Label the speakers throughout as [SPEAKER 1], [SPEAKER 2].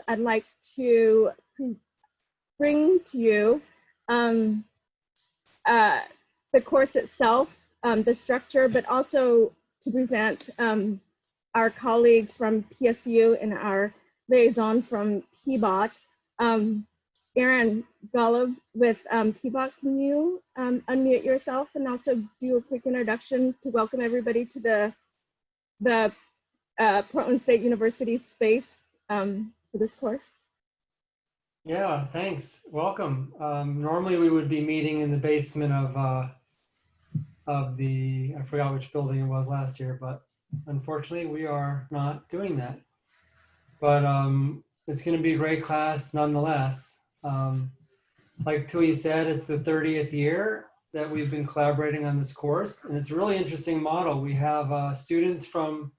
[SPEAKER 1] I'd like to bring to you the course itself, the structure, but also to present our colleagues from PSU and our liaison from PBOT. Aaron Golub with PBOT, can you unmute yourself and also do a quick introduction to welcome everybody to the Portland State University space for this course?
[SPEAKER 2] Yeah, thanks. Welcome. Normally we would be meeting in the basement of the, I forgot which building it was last year, but unfortunately we are not doing that. But it's going to be a great class nonetheless. Like Tui said, it's the 30th year that we've been collaborating on this course, and it's a really interesting model. We have students from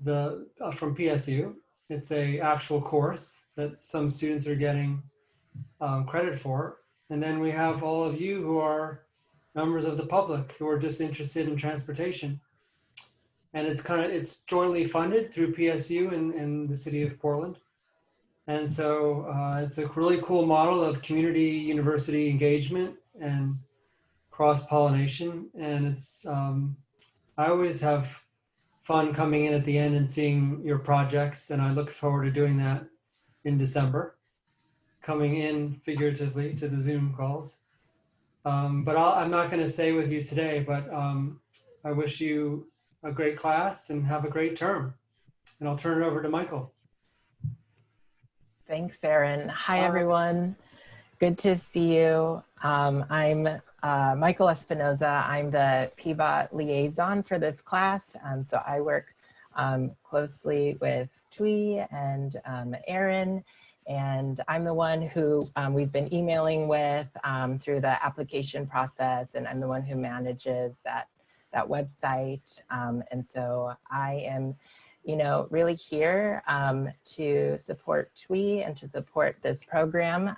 [SPEAKER 2] PSU. It's a actual course that some students are getting credit for. And then we have all of you who are members of the public who are just interested in transportation. And it's jointly funded through PSU and the city of Portland. And so it's a really cool model of community university engagement and cross-pollination. And it's, I always have fun coming in at the end and seeing your projects. And I look forward to doing that in December, coming in figuratively to the Zoom calls. But I'm not going to stay with you today, but I wish you a great class and have a great term. And I'll turn it over to Michael.
[SPEAKER 3] Thanks, Aaron. Hi, everyone. Good to see you. I'm Michael Espinoza. I'm the PBOT liaison for this class. So I work closely with Tui and Aaron. And I'm the one who we've been emailing with through the application process, and I'm the one who manages that website. And so I am, really here to support Tui and to support this program.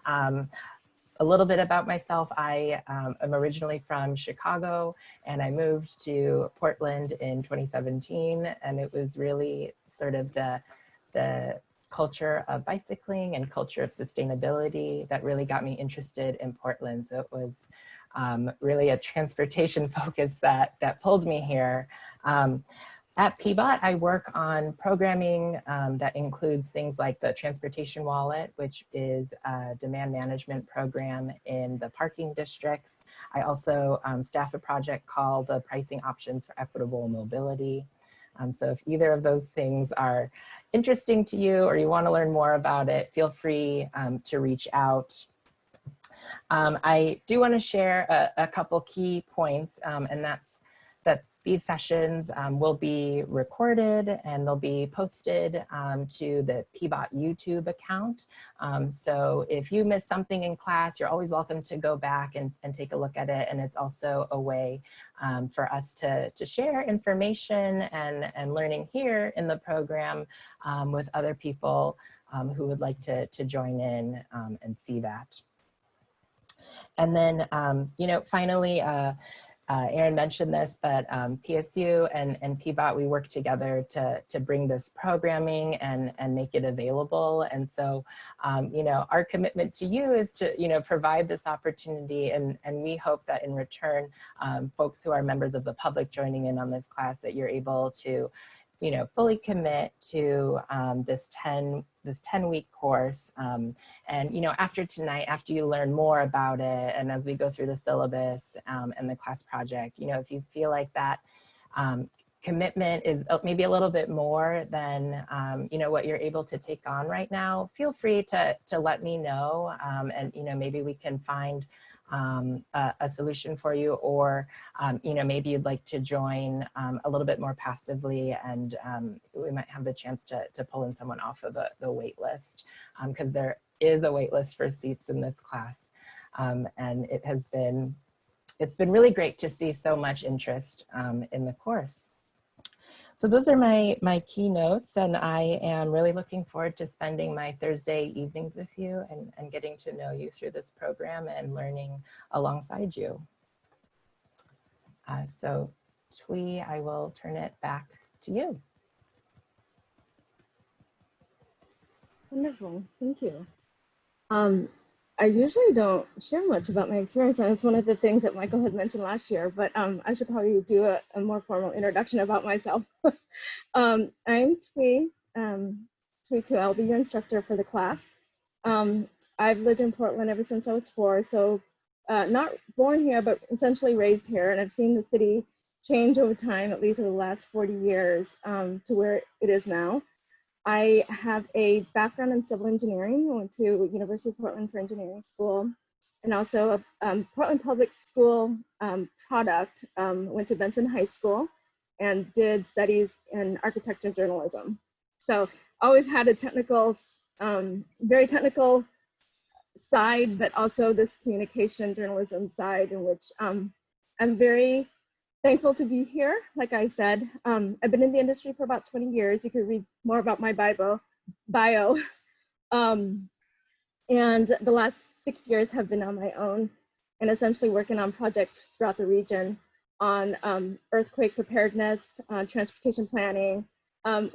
[SPEAKER 3] A little bit about myself. I am originally from Chicago, and I moved to Portland in 2017, and it was really sort of the culture of bicycling and culture of sustainability that really got me interested in Portland. So it was really a transportation focus that pulled me here. At PBOT, I work on programming that includes things like the Transportation Wallet, which is a demand management program in the parking districts. I also staff a project called the Pricing Options for Equitable Mobility. So if either of those things are interesting to you or you want to learn more about it, feel free to reach out. I do want to share a couple key points, and that's that these sessions will be recorded and they'll be posted to the PBOT YouTube account. So if you missed something in class, you're always welcome to go back and take a look at it. And it's also a way for us to share information and learning here in the program with other people who would like to join in and see that. And then, finally, Aaron mentioned this, but PSU and PBOT, we work together to bring this programming and make it available. And so, our commitment to you is to, provide this opportunity. And we hope that in return, folks who are members of the public joining in on this class, that you're able to, fully commit to this 10-week course. And, after tonight, after you learn more about it, and as we go through the syllabus and the class project, if you feel like that commitment is maybe a little bit more than, what you're able to take on right now, feel free to let me know. And, maybe we can find a solution for you, or maybe you'd like to join a little bit more passively, and we might have the chance to pull in someone off of the wait list, because there is a wait list for seats in this class, and it's been really great to see so much interest in the course. So those are my keynotes, and I am really looking forward to spending my Thursday evenings with you and getting to know you through this program and learning alongside you. So Tui, I will turn it back to you.
[SPEAKER 1] Wonderful, thank you. I usually don't share much about my experience, and it's one of the things that Michael had mentioned last year, but I should probably do a more formal introduction about myself. I'm Tui, Tui Tu. I'll be your instructor for the class. I've lived in Portland ever since I was 4, so not born here, but essentially raised here, and I've seen the city change over time, at least over the last 40 years, to where it is now. I have a background in civil engineering. I went to University of Portland for engineering school, and also a Portland Public School product. Went to Benson High School and did studies in architecture journalism. So always had a technical, very technical side, but also this communication journalism side, in which I'm very thankful to be here. Like I said, I've been in the industry for about 20 years. You can read more about my bio. And the last 6 years have been on my own and essentially working on projects throughout the region on earthquake preparedness, transportation planning.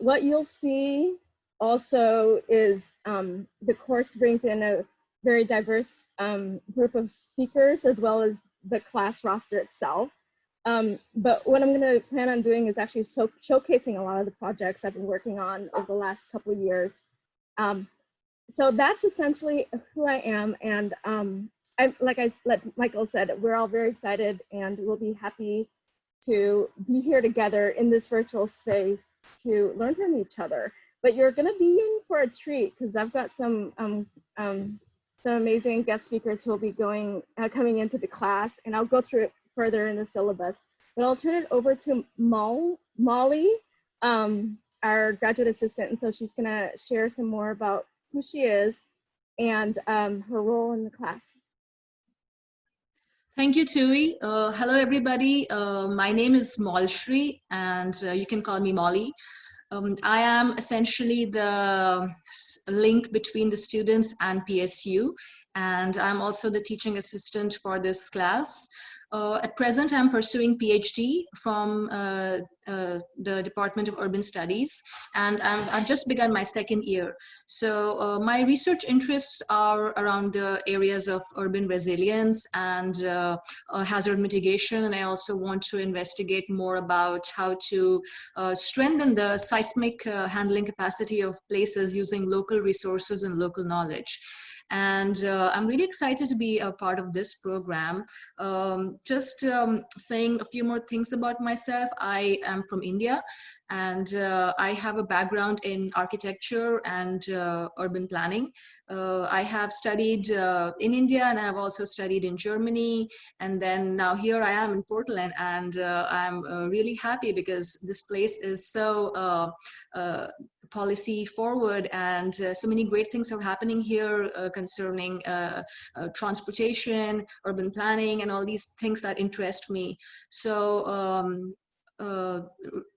[SPEAKER 1] What you'll see also is the course brings in a very diverse group of speakers, as well as the class roster itself. But what I'm going to plan on doing is actually showcasing a lot of the projects I've been working on over the last couple of years. So that's essentially who I am. And like Michael said, we're all very excited, and we'll be happy to be here together in this virtual space to learn from each other. But you're going to be in for a treat, because I've got some amazing guest speakers who will be coming into the class, and I'll go through it further in the syllabus. But I'll turn it over to Molly, our graduate assistant, and so she's gonna share some more about who she is and her role in the class.
[SPEAKER 4] Thank you, Tui. Hello, everybody. My name is Malshri, and you can call me Molly. I am essentially the link between the students and PSU, and I'm also the teaching assistant for this class. At present, I'm pursuing PhD from the Department of Urban Studies, and I've just begun my 2nd year. So my research interests are around the areas of urban resilience and hazard mitigation, and I also want to investigate more about how to strengthen the seismic handling capacity of places using local resources and local knowledge. And I'm really excited to be a part of this program. Just saying a few more things about myself. I am from India, and I have a background in architecture and urban planning. I have studied in India, and I have also studied in Germany. And then now here I am in Portland, and I'm really happy because this place is so policy forward, and so many great things are happening here concerning transportation, urban planning, and all these things that interest me. So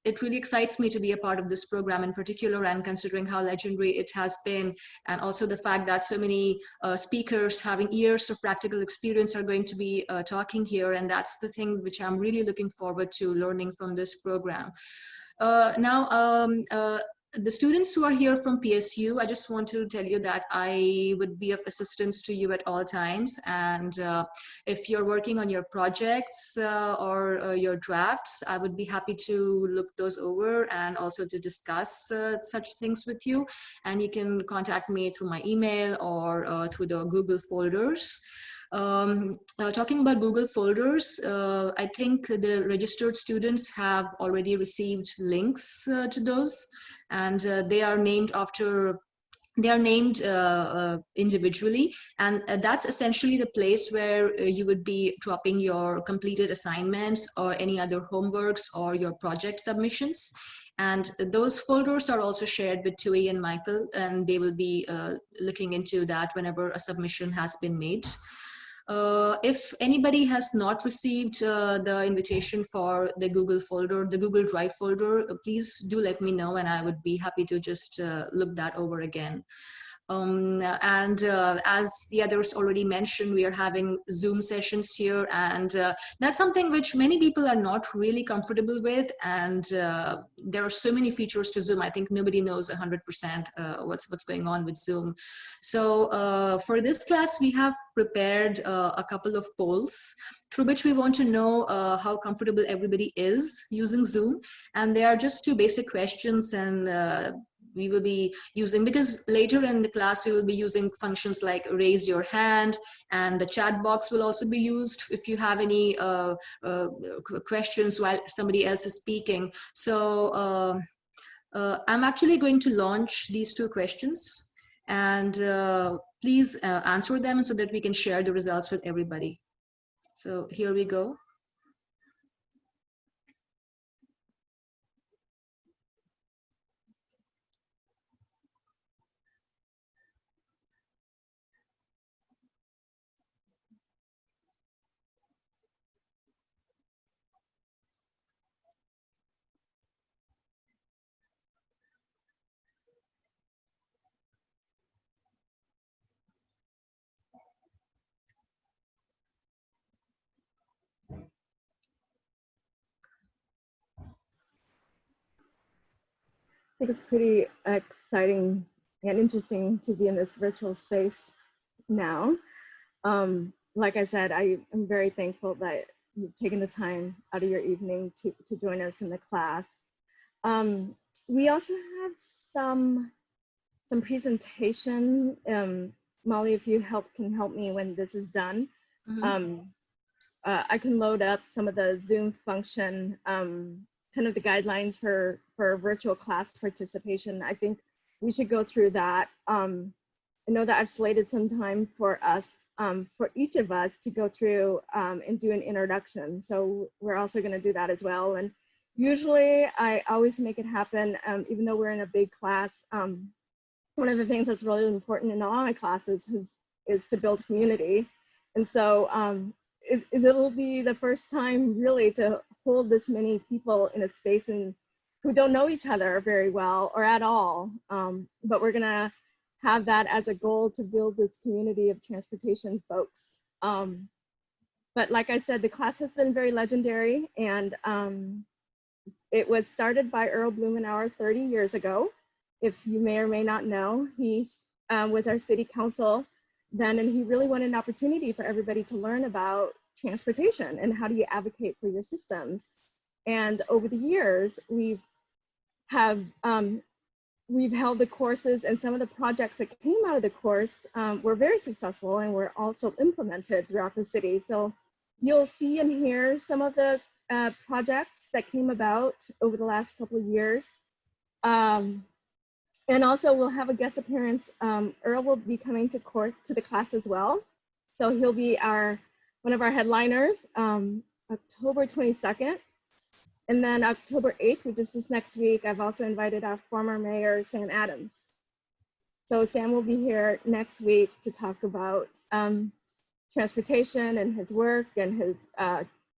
[SPEAKER 4] it really excites me to be a part of this program in particular, and considering how legendary it has been, and also the fact that so many speakers having years of practical experience are going to be talking here, and that's the thing which I'm really looking forward to learning from this program. The students who are here from PSU, I just want to tell you that I would be of assistance to you at all times. And if you're working on your projects or your drafts, I would be happy to look those over and also to discuss such things with you. And you can contact me through my email or through the Google folders. Talking about Google folders, I think the registered students have already received links to those. And they are named individually, and that's essentially the place where you would be dropping your completed assignments or any other homeworks or your project submissions. And those folders are also shared with Tui and Michael, and they will be looking into that whenever a submission has been made. If anybody has not received the invitation for the Google folder, the Google Drive folder, please do let me know, and I would be happy to just look that over again. As the others already mentioned, we are having Zoom sessions here, and that's something which many people are not really comfortable with. And there are so many features to Zoom. I think nobody knows 100% what's going on with Zoom. So for this class, we have prepared a couple of polls through which we want to know how comfortable everybody is using Zoom. And they are just two basic questions, and we will be using, because later in the class we will be using functions like raise your hand, and the chat box will also be used if you have any questions while somebody else is speaking. So I'm actually going to launch these two questions, and please answer them so that we can share the results with everybody. So here we go.
[SPEAKER 1] I think it's pretty exciting and interesting to be in this virtual space now. Like I said, I am very thankful that you've taken the time out of your evening to join us in the class. We also have some presentation. Molly, if you can help me when this is done.
[SPEAKER 4] Mm-hmm.
[SPEAKER 1] I can load up some of the Zoom function, kind of the guidelines for virtual class participation. I think we should go through that. I know that I've slated some time for us, for each of us to go through and do an introduction. So we're also going to do that as well. And usually I always make it happen, even though we're in a big class. One of the things that's really important in all my classes is to build community. And so it'll be the first time really to hold this many people in a space and who don't know each other very well or at all. But we're gonna have that as a goal to build this community of transportation folks. But like I said, the class has been very legendary, and it was started by Earl Blumenauer 30 years ago. If you may or may not know, he was our city council then, and he really wanted an opportunity for everybody to learn about transportation and how do you advocate for your systems. And over the years, we've held the courses, and some of the projects that came out of the course were very successful and were also implemented throughout the city. So you'll see and hear some of the projects that came about over the last couple of years. And also we'll have a guest appearance. Earl will be coming to the class as well. So he'll be one of our headliners, October 22nd. And then October 8th, which is this next week, I've also invited our former mayor, Sam Adams. So Sam will be here next week to talk about transportation and his work and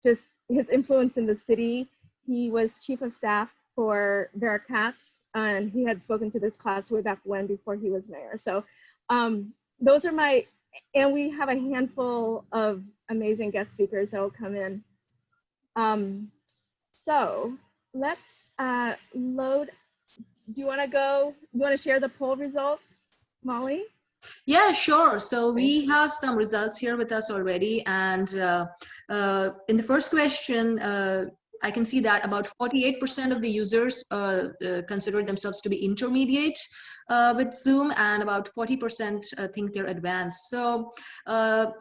[SPEAKER 1] just his influence in the city. He was chief of staff for Vera Katz, and he had spoken to this class way back when, before he was mayor. So those are and we have a handful of amazing guest speakers that will come in. So let's load. Do you want to share the poll results, Molly?
[SPEAKER 4] Yeah, sure. So we have some results here with us already. And in the first question, I can see that about 48% of the users consider themselves to be intermediate with Zoom, and about 40% think they're advanced. So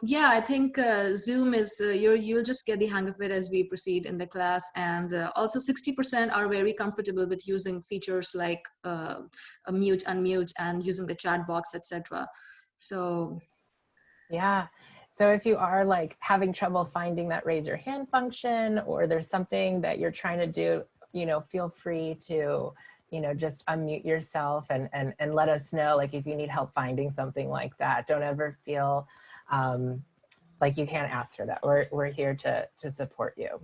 [SPEAKER 4] yeah, I think Zoom is, you'll just get the hang of it as we proceed in the class. And also 60% are very comfortable with using features like a mute, unmute, and using the chat box, etc. So
[SPEAKER 3] yeah. So if you are like having trouble finding that raise your hand function, or there's something that you're trying to do, feel free to, just unmute yourself and let us know, like if you need help finding something like that. Don't ever feel like you can't ask for that. We're here to support you.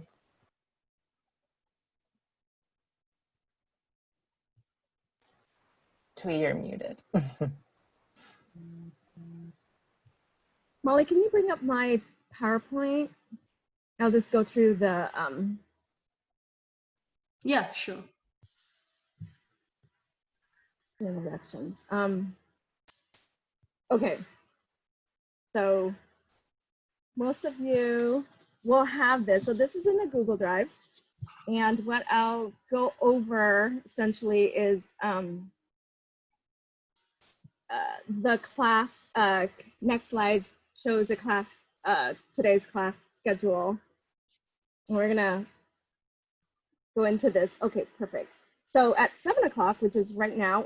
[SPEAKER 3] Twee, you're muted.
[SPEAKER 1] Molly, can you bring up my PowerPoint? I'll just go through the
[SPEAKER 4] Yeah, sure.
[SPEAKER 1] introductions. Okay, so most of you will have this. So this is in the Google Drive. And what I'll go over essentially is the class, next slide shows a class, today's class schedule. We're gonna go into this. Okay, perfect. So at 7 o'clock, which is right now,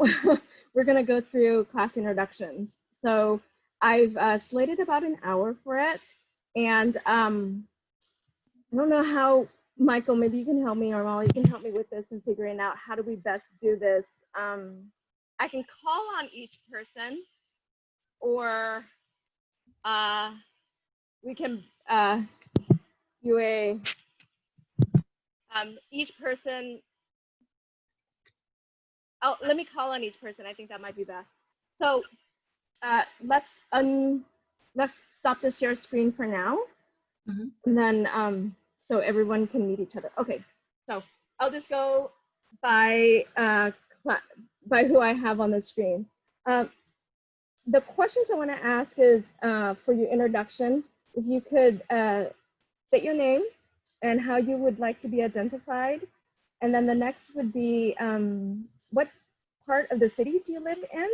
[SPEAKER 1] we're gonna go through class introductions. So I've slated about an hour for it. And I don't know how, Michael, maybe you can help me, or Molly, you can help me with this and figuring out how do we best do this. I can call on each person, or we can do a, each person, let me call on each person. I think that might be best. So let's stop the share screen for now.
[SPEAKER 4] Mm-hmm.
[SPEAKER 1] And then, so everyone can meet each other. Okay, so I'll just go by who I have on the screen. The questions I want to ask is for your introduction, if you could state your name and how you would like to be identified. And then the next would be what part of the city do you live in?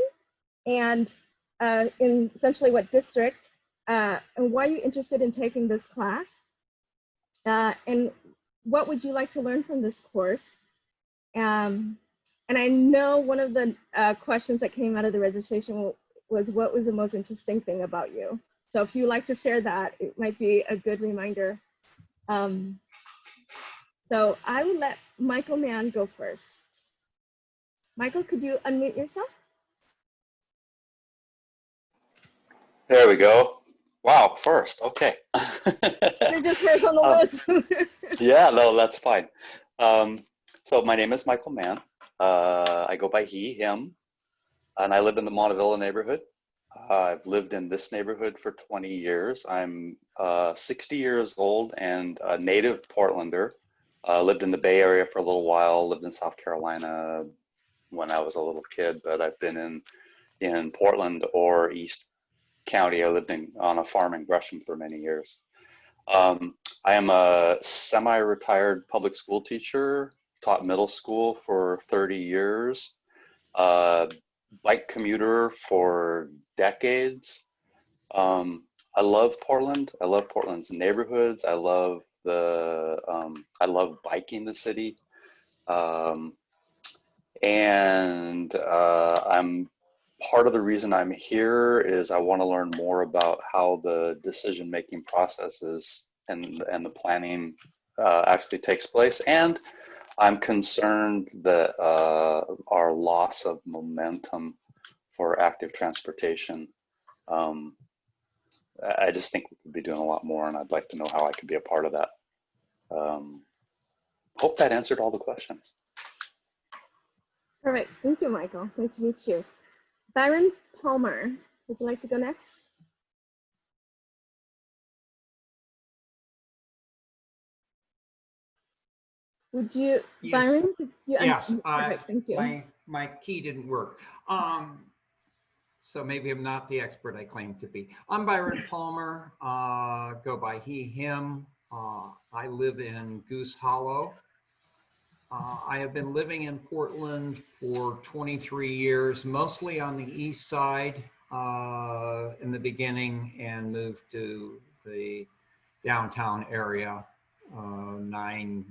[SPEAKER 1] And in essentially what district, and why are you interested in taking this class? And what would you like to learn from this course? And I know one of the questions that came out of the registration was what was the most interesting thing about you? So if you like to share that, it might be a good reminder. So I will let Michael Mann go first. Michael, could you unmute yourself?
[SPEAKER 5] There we go. Wow, first, okay.
[SPEAKER 1] You're just first on the list.
[SPEAKER 5] Yeah, no, that's fine. So my name is Michael Mann. I go by he, him, and I live in the Montevilla neighborhood. I've lived in this neighborhood for 20 years. I'm 60 years old and a native Portlander. Lived in the Bay Area for a little while, lived in South Carolina when I was a little kid, but I've been in Portland or East County. I lived on a farm in Gresham for many years. I am a semi-retired public school teacher, taught middle school for 30 years, bike commuter for decades. I love Portland. I love Portland's neighborhoods. I love biking the city. And I'm part of the reason I'm here is I want to learn more about how the decision-making processes and the planning actually takes place. And I'm concerned that our loss of momentum for active transportation, I just think we could be doing a lot more, and I'd like to know how I could be a part of that. Hope that answered all the questions.
[SPEAKER 1] Perfect. Thank you, Michael. Nice to meet you. Byron Palmer, would you like to go next? Would you,
[SPEAKER 6] Yes.
[SPEAKER 1] Byron?
[SPEAKER 6] Yes,
[SPEAKER 1] perfect. Thank you.
[SPEAKER 6] my key didn't work. So maybe I'm not the expert I claim to be. I'm Byron Palmer, go by he, him. I live in Goose Hollow. I have been living in Portland for 23 years, mostly on the east side in the beginning, and moved to the downtown area 9-10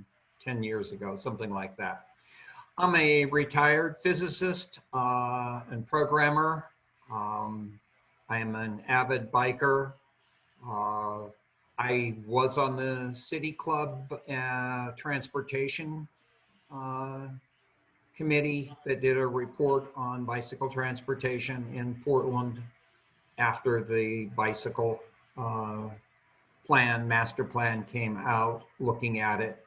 [SPEAKER 6] years ago, something like that. I'm a retired physicist and programmer. I am an avid biker. I was on the City Club transportation committee that did a report on bicycle transportation in Portland after the bicycle master plan came out, looking at it.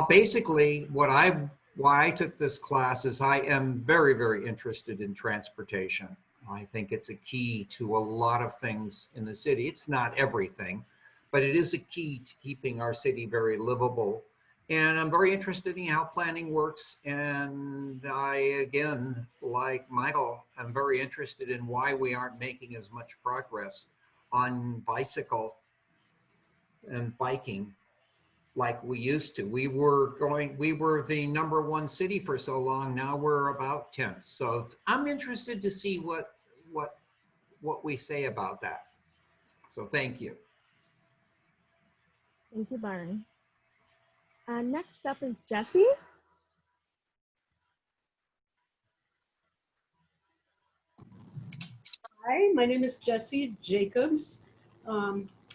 [SPEAKER 6] Basically, why I took this class is I am very, very interested in transportation. I think it's a key to a lot of things in the city. It's not everything, but it is a key to keeping our city very livable. And I'm very interested in how planning works. And I, again, like Michael, I'm very interested in why we aren't making as much progress on bicycle and biking like we used to. We were the #1 city for so long. Now we're about 10th. So I'm interested to see what we say about that. So thank you.
[SPEAKER 1] Thank you, Byron. Next up is Jesse.
[SPEAKER 7] Hi, my name is Jessie Jacobs.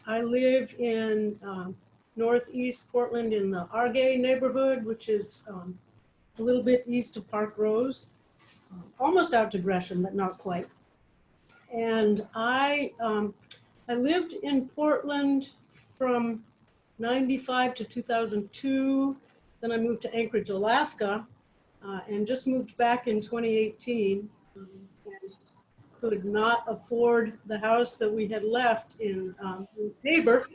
[SPEAKER 7] I live in Northeast Portland in the Argay neighborhood, which is a little bit east of Park Rose, almost out to Gresham, but not quite. And I lived in Portland from 95 to 2002. Then I moved to Anchorage, Alaska, and just moved back in 2018. And could not afford the house that we had left in Tabor.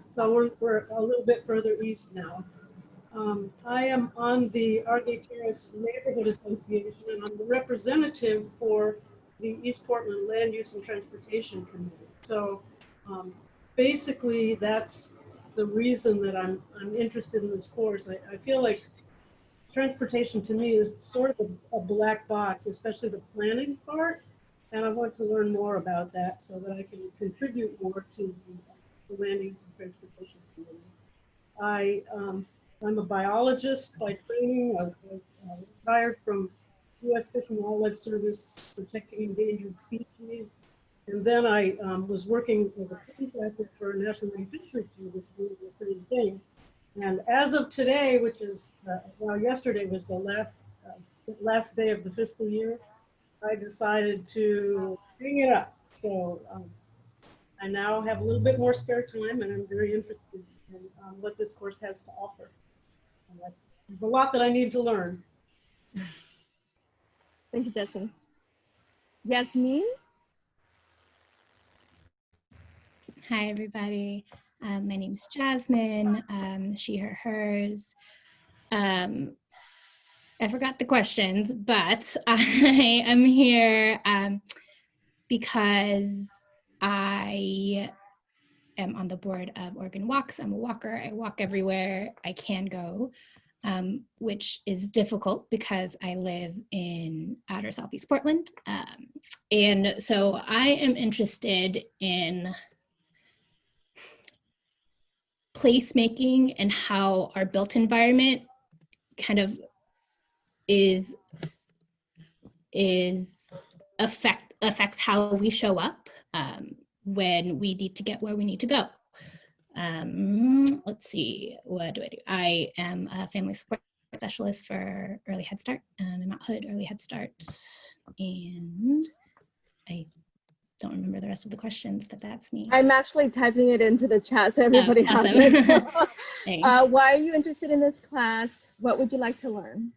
[SPEAKER 7] So we're a little bit further east now. I am on the Argay Terrace Neighborhood Association, and I'm the representative for the East Portland Land Use and Transportation Committee. So basically that's the reason that I'm interested in this course. I feel like transportation to me is sort of a black box, especially the planning part. And I want to learn more about that so that I can contribute more to the land use and transportation community. I'm a biologist by training. I retired from U.S. Fish and Wildlife Service protecting endangered species. And then I was working as a contractor for National Marine Fisheries Service doing the same thing. And as of today, which is, well, yesterday was the last day of the fiscal year, I decided to hang it up. So I now have a little bit more spare time, and I'm very interested in what this course has to offer. There's a lot that I need to learn.
[SPEAKER 1] Thank you, Jesse. Yasmin.
[SPEAKER 8] Hi, everybody. My name is Jasmine, she, her, hers. I forgot the questions, but I am here because I am on the board of Oregon Walks. I'm a walker. I walk everywhere I can go, which is difficult because I live in outer Southeast Portland. And so I am interested in placemaking and how our built environment kind of affects how we show up when we need to get where we need to go. Let's see, what do? I am a family support specialist for Early Head Start in Mount Hood Early Head Start, and I don't remember the rest of the questions, but that's me.
[SPEAKER 1] I'm actually typing it into the chat so everybody has
[SPEAKER 8] awesome.
[SPEAKER 1] it. Why are you interested in this class? What would you like to learn?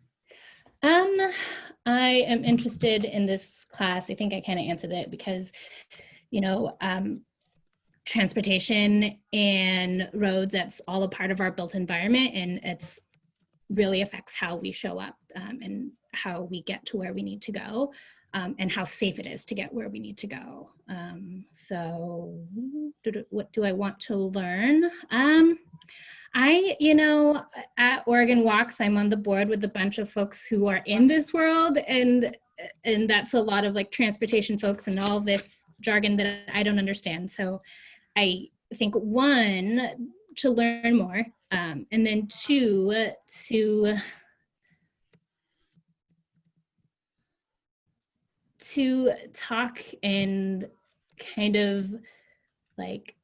[SPEAKER 8] I am interested in this class. I think I kind of answered it because, you know, transportation and roads, that's all a part of our built environment, and it's really affects how we show up and how we get to where we need to go. And how safe it is to get where we need to go. So what do I want to learn? You know, at Oregon Walks, I'm on the board with a bunch of folks who are in this world, and that's a lot of like transportation folks and all this jargon that I don't understand. So I think, one, to learn more, and then two, to talk and kind of like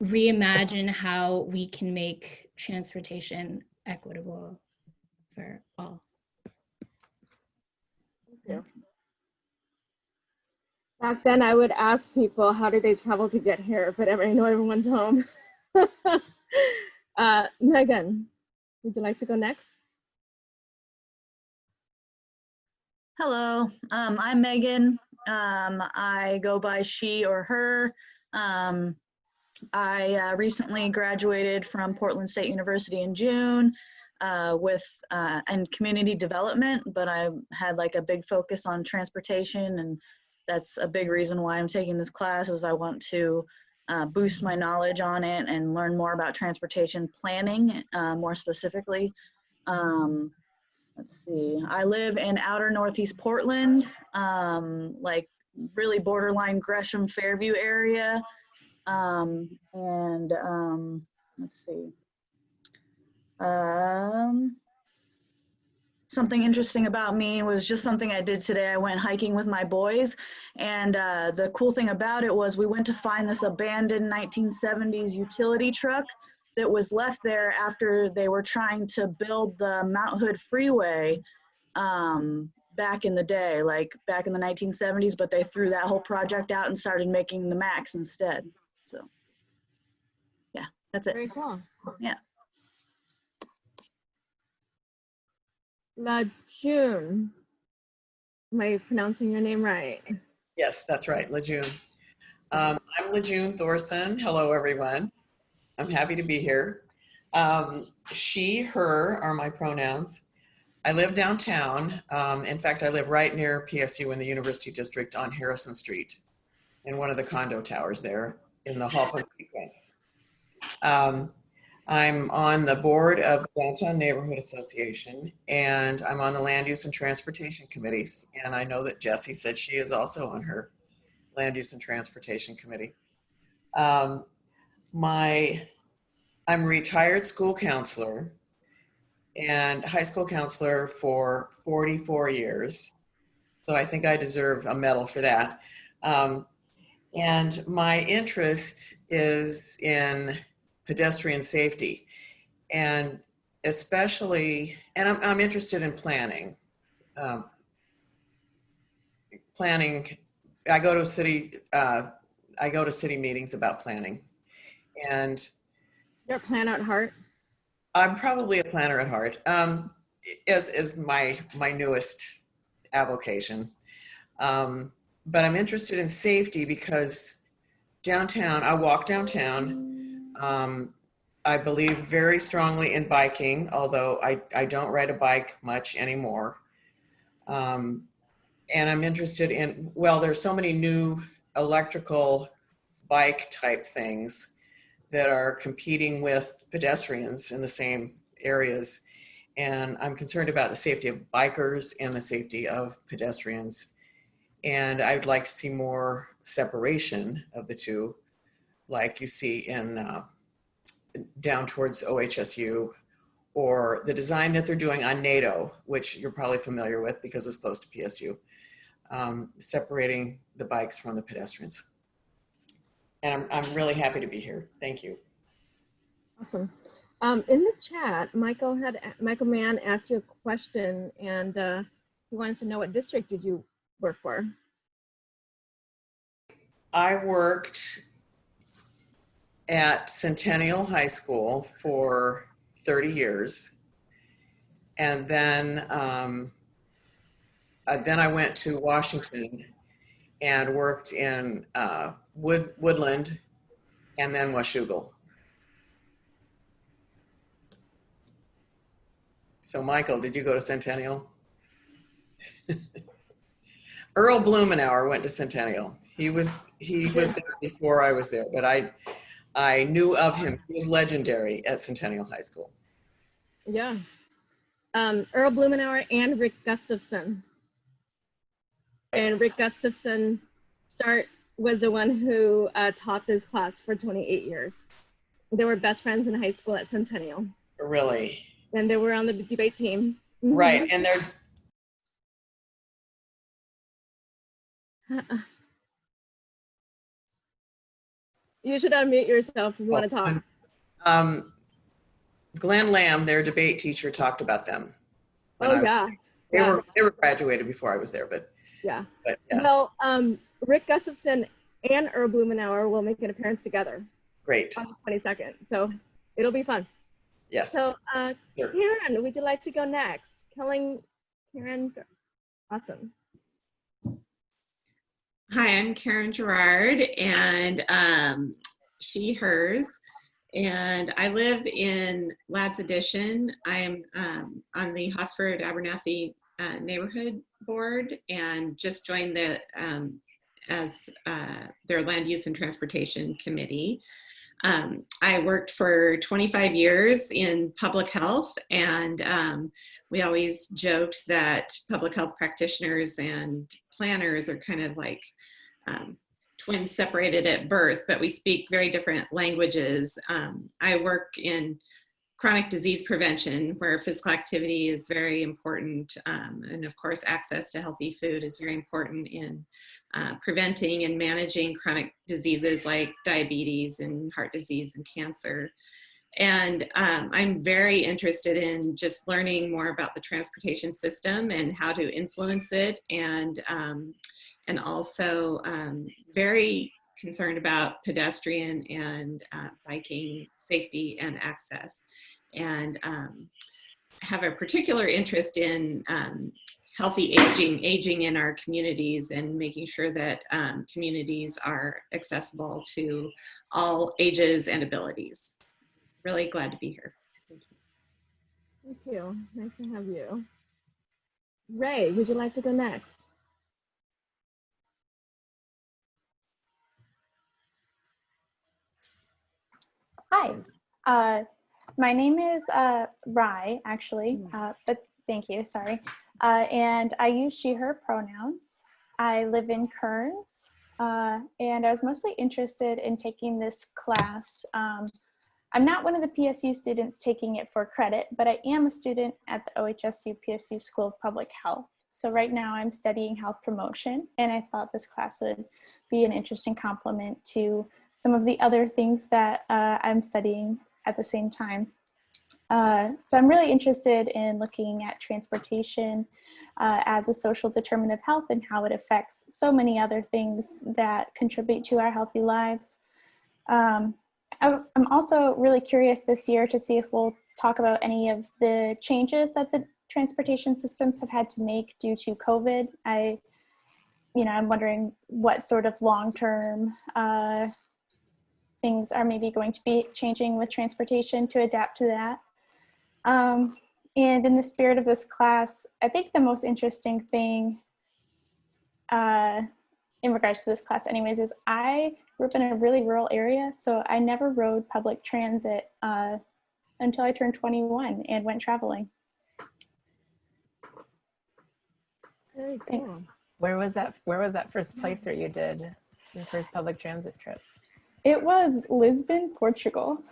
[SPEAKER 8] reimagine how we can make transportation equitable for all.
[SPEAKER 1] Thank you. Back then, I would ask people, how did they travel to get here? But I know everyone's home. Megan, would you like to go next?
[SPEAKER 9] Hello, I'm Megan. I go by she or her. I recently graduated from Portland State University in June with in community development, but I had like a big focus on transportation, and that's a big reason why I'm taking this class is I want to boost my knowledge on it and learn more about transportation planning, more specifically. Let's see, I live in outer Northeast Portland, like really borderline Gresham, Fairview area. Let's see. Something interesting about me was just something I did today. I went hiking with my boys, and the cool thing about it was we went to find this abandoned 1970s utility truck that was left there after they were trying to build the Mount Hood Freeway back in the day, like back in the 1970s, but they threw that whole project out and started making the Max instead. So yeah, that's it.
[SPEAKER 1] Very cool.
[SPEAKER 9] Yeah.
[SPEAKER 1] Lajun. Am I pronouncing your name right?
[SPEAKER 10] Yes, that's right, Lejeune. I'm Lejeune Thorson. Hello, everyone. I'm happy to be here. She, her are my pronouns. I live downtown. In fact, I live right near PSU in the University District on Harrison Street in one of the condo towers there in the Halpern sequence. I'm on the board of the Downtown Neighborhood Association, and I'm on the Land Use and Transportation Committees. And I know that Jessie said she is also on her Land Use and Transportation Committee. I'm a retired school counselor and high school counselor for 44 years. So I think I deserve a medal for that. And my interest is in pedestrian safety, and especially, and I'm interested in planning. Planning, I go to city meetings about planning, and
[SPEAKER 1] You're a planner at heart.
[SPEAKER 10] I'm probably a planner at heart. Is my newest avocation. But I'm interested in safety because downtown, I walk downtown. I believe very strongly in biking, although I don't ride a bike much anymore. And I'm interested in, well, there's so many new electrical bike type things that are competing with pedestrians in the same areas. And I'm concerned about the safety of bikers and the safety of pedestrians. And I'd like to see more separation of the two, like you see in down towards OHSU, or the design that they're doing on NATO, which you're probably familiar with because it's close to PSU, separating the bikes from the pedestrians. And I'm really happy to be here. Thank you.
[SPEAKER 1] Awesome. In the chat, Michael Mann asked you a question, and he wants to know, what district did you work for?
[SPEAKER 10] I worked at Centennial High School for 30 years. And then I went to Washington and worked in Woodland and then Washougal. So Michael, did you go to Centennial? Earl Blumenauer went to Centennial. He was there before I was there, but I knew of him. He was legendary at Centennial High School.
[SPEAKER 1] Yeah. Earl Blumenauer and Rick Gustafson. And Rick Gustafson was the one who taught this class for 28 years. They were best friends in high school at Centennial.
[SPEAKER 10] Really?
[SPEAKER 1] And they were on the debate team.
[SPEAKER 10] Right, and they're...
[SPEAKER 1] You should unmute yourself if you want to talk.
[SPEAKER 10] Glenn Lamb, their debate teacher, talked about them.
[SPEAKER 1] Oh, yeah.
[SPEAKER 10] They were graduated before I was there, but
[SPEAKER 1] yeah.
[SPEAKER 10] Yeah.
[SPEAKER 1] Well, Rick Gustafson and Earl Blumenauer will make an appearance together.
[SPEAKER 10] Great.
[SPEAKER 1] On the 22nd, so it'll be fun.
[SPEAKER 10] Yes.
[SPEAKER 1] So,
[SPEAKER 10] Sure.
[SPEAKER 1] Karen, would you like to go next? Karen Awesome.
[SPEAKER 11] Hi, I'm Karen Gerard, and she, hers, and I live in Ladd's Addition. I am on the Hosford Abernathy Neighborhood Board and just joined as their Land Use and Transportation Committee. I worked for 25 years in public health, and we always joked that public health practitioners and planners are kind of like twins separated at birth, but we speak very different languages. I work in chronic disease prevention, where physical activity is very important. And of course, access to healthy food is very important in preventing and managing chronic diseases like diabetes and heart disease and cancer. And I'm very interested in just learning more about the transportation system and how to influence it, and also very concerned about pedestrian and biking safety and access, and have a particular interest in healthy aging in our communities, and making sure that communities are accessible to all ages and abilities. Really glad to be here. Thank you.
[SPEAKER 1] Thank you. Nice to have you. Ray, would you like to go next?
[SPEAKER 12] Hi, my name is Rai, actually, but thank you, sorry. And I use she, her pronouns. I live in Kearns, and I was mostly interested in taking this class. I'm not one of the PSU students taking it for credit, but I am a student at the OHSU PSU School of Public Health. So right now I'm studying health promotion, and I thought this class would be an interesting complement to some of the other things that I'm studying at the same time. So I'm really interested in looking at transportation as a social determinant of health and how it affects so many other things that contribute to our healthy lives. I'm also really curious this year to see if we'll talk about any of the changes that the transportation systems have had to make due to COVID. I'm wondering what sort of long-term things are maybe going to be changing with transportation to adapt to that. And in the spirit of this class, I think the most interesting thing in regards to this class anyways is I grew up in a really rural area, so I never rode public transit until I turned 21 and went traveling.
[SPEAKER 1] Very cool.
[SPEAKER 12] Thanks.
[SPEAKER 3] Where was that first place where you did your first public transit trip?
[SPEAKER 12] It was Lisbon, Portugal.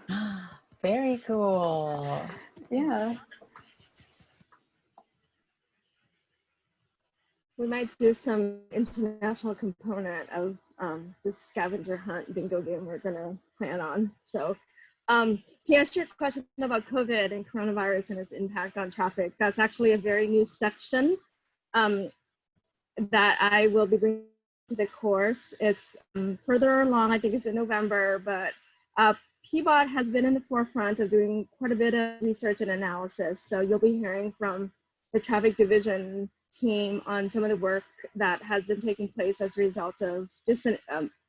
[SPEAKER 3] Very cool.
[SPEAKER 12] Yeah.
[SPEAKER 1] We might do some international component of the scavenger hunt bingo game we're gonna plan on. So to answer your question about COVID and coronavirus and its impact on traffic, that's actually a very new section that I will be bringing to the course. It's further along, I think it's in November, but PBOT has been in the forefront of doing quite a bit of research and analysis. So you'll be hearing from the traffic division team on some of the work that has been taking place as a result of just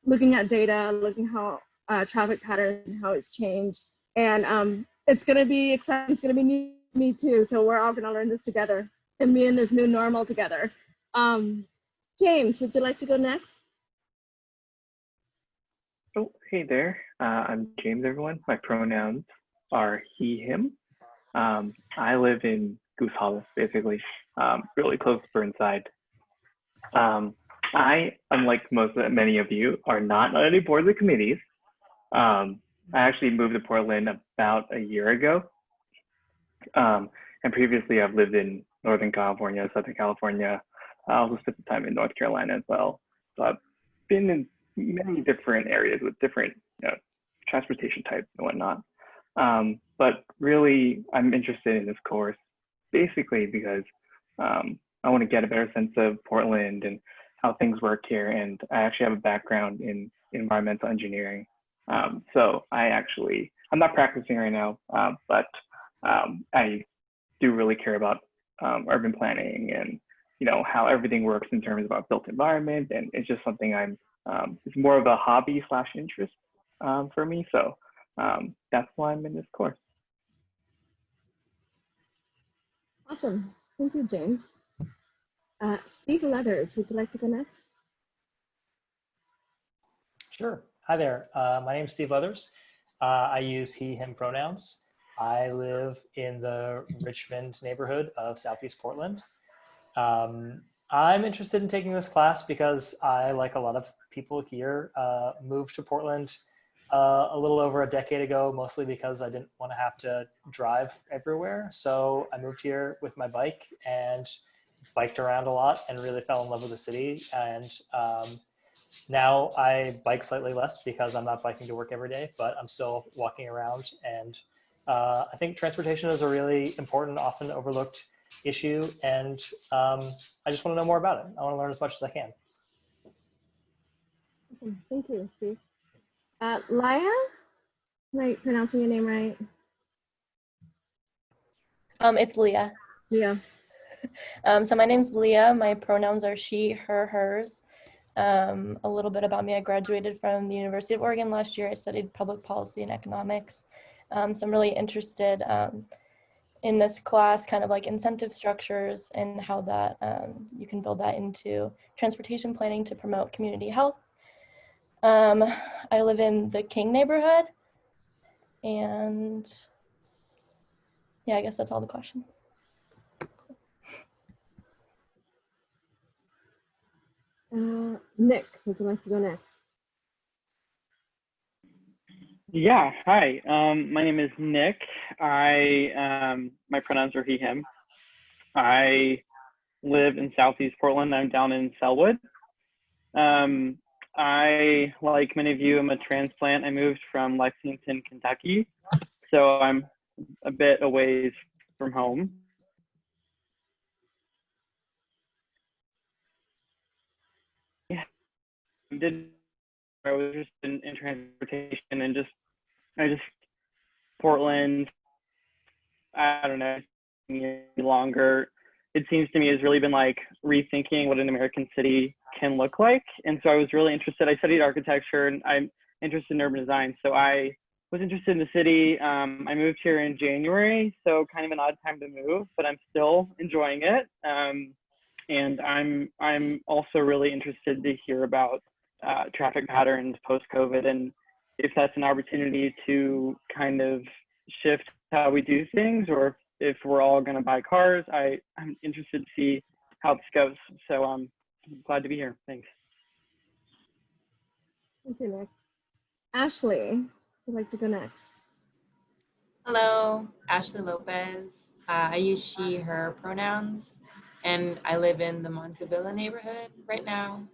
[SPEAKER 1] looking at data, looking how traffic patterns and how it's changed. And it's gonna be exciting, it's gonna be new to me too. So we're all gonna learn this together and be in this new normal together. James, would you like to go next?
[SPEAKER 13] Oh, hey there. I'm James, everyone. My pronouns are he, him. I live in Goose Hollow, basically, really close to Burnside. I, unlike many of you, are not on any boards or committees. I actually moved to Portland about a year ago. And previously I've lived in Northern California, Southern California. I also spent some time in North Carolina as well. So I've been in many different areas with different transportation types and whatnot. But really, I'm interested in this course basically because I want to get a better sense of Portland and how things work here. And I actually have a background in environmental engineering. So I'm not practicing right now, but I do really care about urban planning and how everything works in terms of our built environment. And it's just something it's more of a hobby / interest for me. So that's why I'm in this course.
[SPEAKER 1] Awesome. Thank you, James. Steve Leathers, would you like to go next?
[SPEAKER 14] Sure. Hi there. My name is Steve Leathers. I use he, him pronouns. I live in the Richmond neighborhood of Southeast Portland. I'm interested in taking this class because I, like a lot of people here, moved to Portland a little over a decade ago, mostly because I didn't want to have to drive everywhere. So I moved here with my bike and biked around a lot and really fell in love with the city. And now I bike slightly less because I'm not biking to work every day, but I'm still walking around. And I think transportation is a really important, often overlooked issue. And I just want to know more about it. I want to learn as much as I can.
[SPEAKER 1] Awesome. Thank you, Steve. Laya, am I pronouncing your name right?
[SPEAKER 15] It's Leah.
[SPEAKER 1] Leah.
[SPEAKER 15] So my name's Leah. My pronouns are she, her, hers. A little bit about me. I graduated from the University of Oregon last year. I studied public policy and economics. So I'm really interested in this class, kind of like incentive structures and how that you can build that into transportation planning to promote community health. I live in the King neighborhood, and yeah, I guess that's all the questions.
[SPEAKER 1] Nick, would you like to go next?
[SPEAKER 13] Yeah, hi. My name is Nick. My pronouns are he, him. I live in Southeast Portland. I'm down in Selwood. I, like many of you, am a transplant. I moved from Lexington, Kentucky, so I'm a bit a ways from home. Yeah, I was just in transportation and Portland, I don't know, longer. It seems to me has really been like rethinking what an American city can look like. And so I was really interested. I studied architecture and I'm interested in urban design. So I was interested in the city. I moved here in January, so kind of an odd time to move, but I'm still enjoying it. And I'm also really interested to hear about traffic patterns post-COVID, and if that's an opportunity to kind of shift how we do things, or if we're all going to buy cars. I'm interested to see how this goes. So I'm glad to be here. Thanks.
[SPEAKER 1] Thank you, Nick. Ashley, would you like to go next?
[SPEAKER 16] Hello, Ashley Lopez. I use she, her pronouns, and I live in the Montevilla neighborhood right now.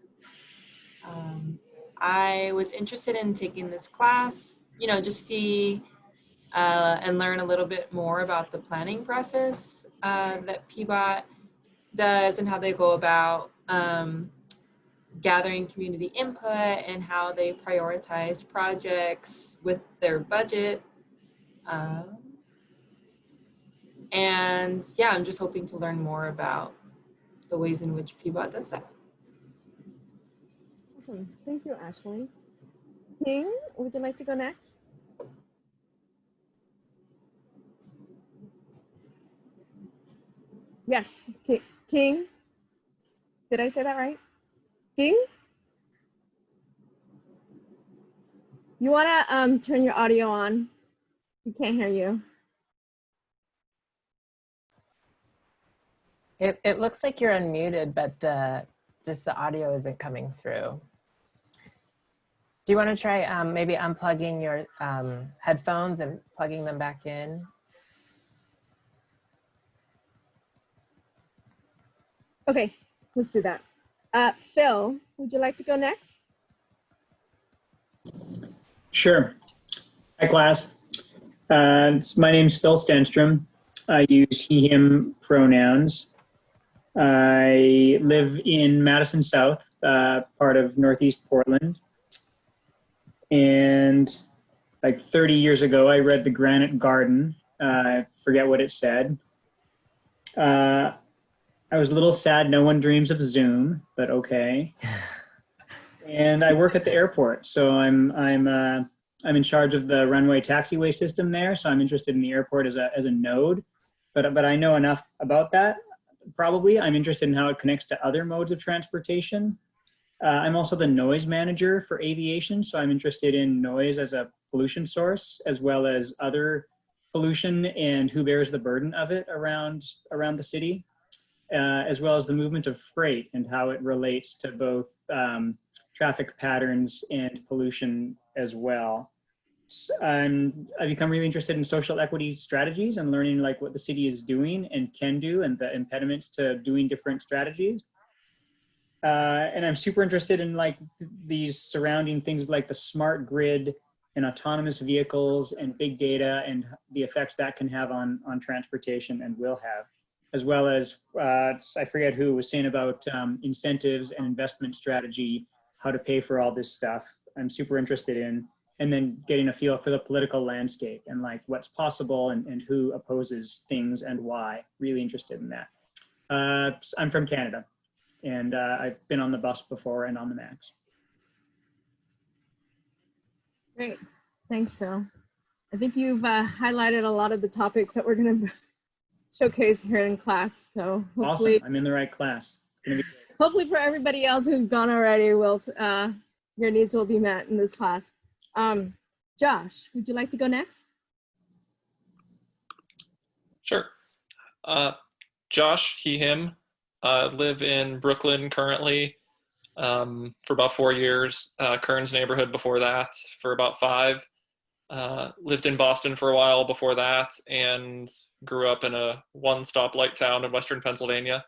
[SPEAKER 16] I was interested in taking this class, just see and learn a little bit more about the planning process that PBOT does and how they go about gathering community input and how they prioritize projects with their budget. And yeah, I'm just hoping to learn more about the ways in which PBOT does that.
[SPEAKER 1] Awesome. Thank you, Ashley. King, would you like to go next? Yes, King. Did I say that right? King? You want to turn your audio on? We can't hear you.
[SPEAKER 3] It looks like you're unmuted, but just the audio isn't coming through. Do you want to try maybe unplugging your headphones and plugging them back in?
[SPEAKER 1] Okay, let's do that. Phil, would you like to go next?
[SPEAKER 17] Sure. Hi, class. My name's Phil Stenstrom. I use he, him pronouns. I live in Madison South, part of Northeast Portland. And like 30 years ago, I read The Granite Garden. I forget what it said. I I was a little sad no one dreams of Zoom, but okay. And I work at the airport, so I'm in charge of the runway taxiway system there. So I'm interested in the airport as a node, but I know enough about that. Probably I'm interested in how it connects to other modes of transportation. I'm also the noise manager for aviation, so I'm interested in noise as a pollution source, as well as other pollution and who bears the burden of it around the city, as well as the movement of freight and how it relates to both traffic patterns and pollution as well. I've become really interested in social equity strategies and learning like what the city is doing and can do and the impediments to doing different strategies. And I'm super interested in like these surrounding things like the smart grid and autonomous vehicles and big data and the effects that can have on transportation and will have, as well as I forget who was saying about incentives and investment strategy, how to pay for all this stuff. I'm super interested in, and then getting a feel for the political landscape and like what's possible and who opposes things and why. Really interested in that. I'm from Canada, and I've been on the bus before and on the MAX.
[SPEAKER 1] Great, thanks, Phil. I think you've highlighted a lot of the topics that we're going to showcase here in class. So hopefully,
[SPEAKER 17] awesome. I'm in the right class.
[SPEAKER 1] Hopefully for everybody else who's gone already, your needs will be met in this class. Josh, would you like to go next?
[SPEAKER 18] Sure. Josh, he, him, live in Brooklyn currently for about 4 years, Kearns neighborhood before that for about 5. Lived in Boston for a while before that and grew up in a one-stoplight town in Western Pennsylvania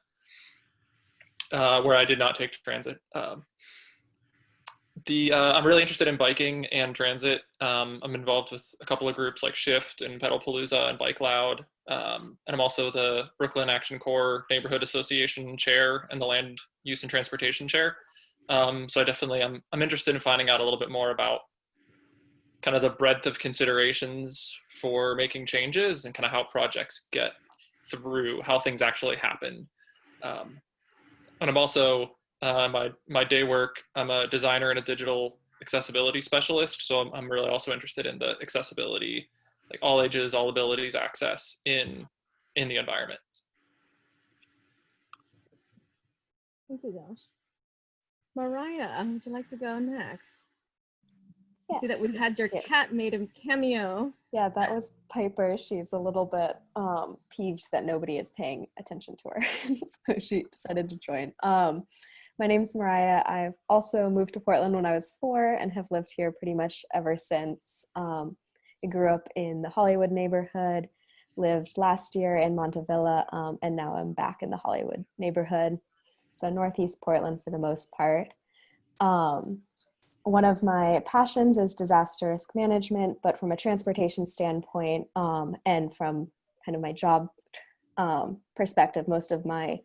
[SPEAKER 18] where I did not take transit. I'm really interested in biking and transit. I'm involved with a couple of groups like Shift and Pedalpalooza and Bike Loud. And I'm also the Brooklyn Action Corps Neighborhood Association chair and the Land Use and Transportation chair. So I definitely, I'm interested in finding out a little bit more about kind of the breadth of considerations for making changes and kind of how projects get through, how things actually happen. And I'm also, my day work, I'm a designer and a digital accessibility specialist. So I'm really also interested in the accessibility, like all ages, all abilities access in the environment.
[SPEAKER 1] Thank you, Josh. Mariah, would you like to go next?
[SPEAKER 19] Yes.
[SPEAKER 1] I see that we had your cat made a cameo.
[SPEAKER 19] Yeah, that was Piper. She's a little bit peeved that nobody is paying attention to her, so she decided to join. My name's Mariah. I've also moved to Portland when I was 4 and have lived here pretty much ever since. I grew up in the Hollywood neighborhood, lived last year in Montevilla, and now I'm back in the Hollywood neighborhood. So Northeast Portland for the most part. One of my passions is disaster risk management, but from a transportation standpoint and from kind of my job perspective, most of my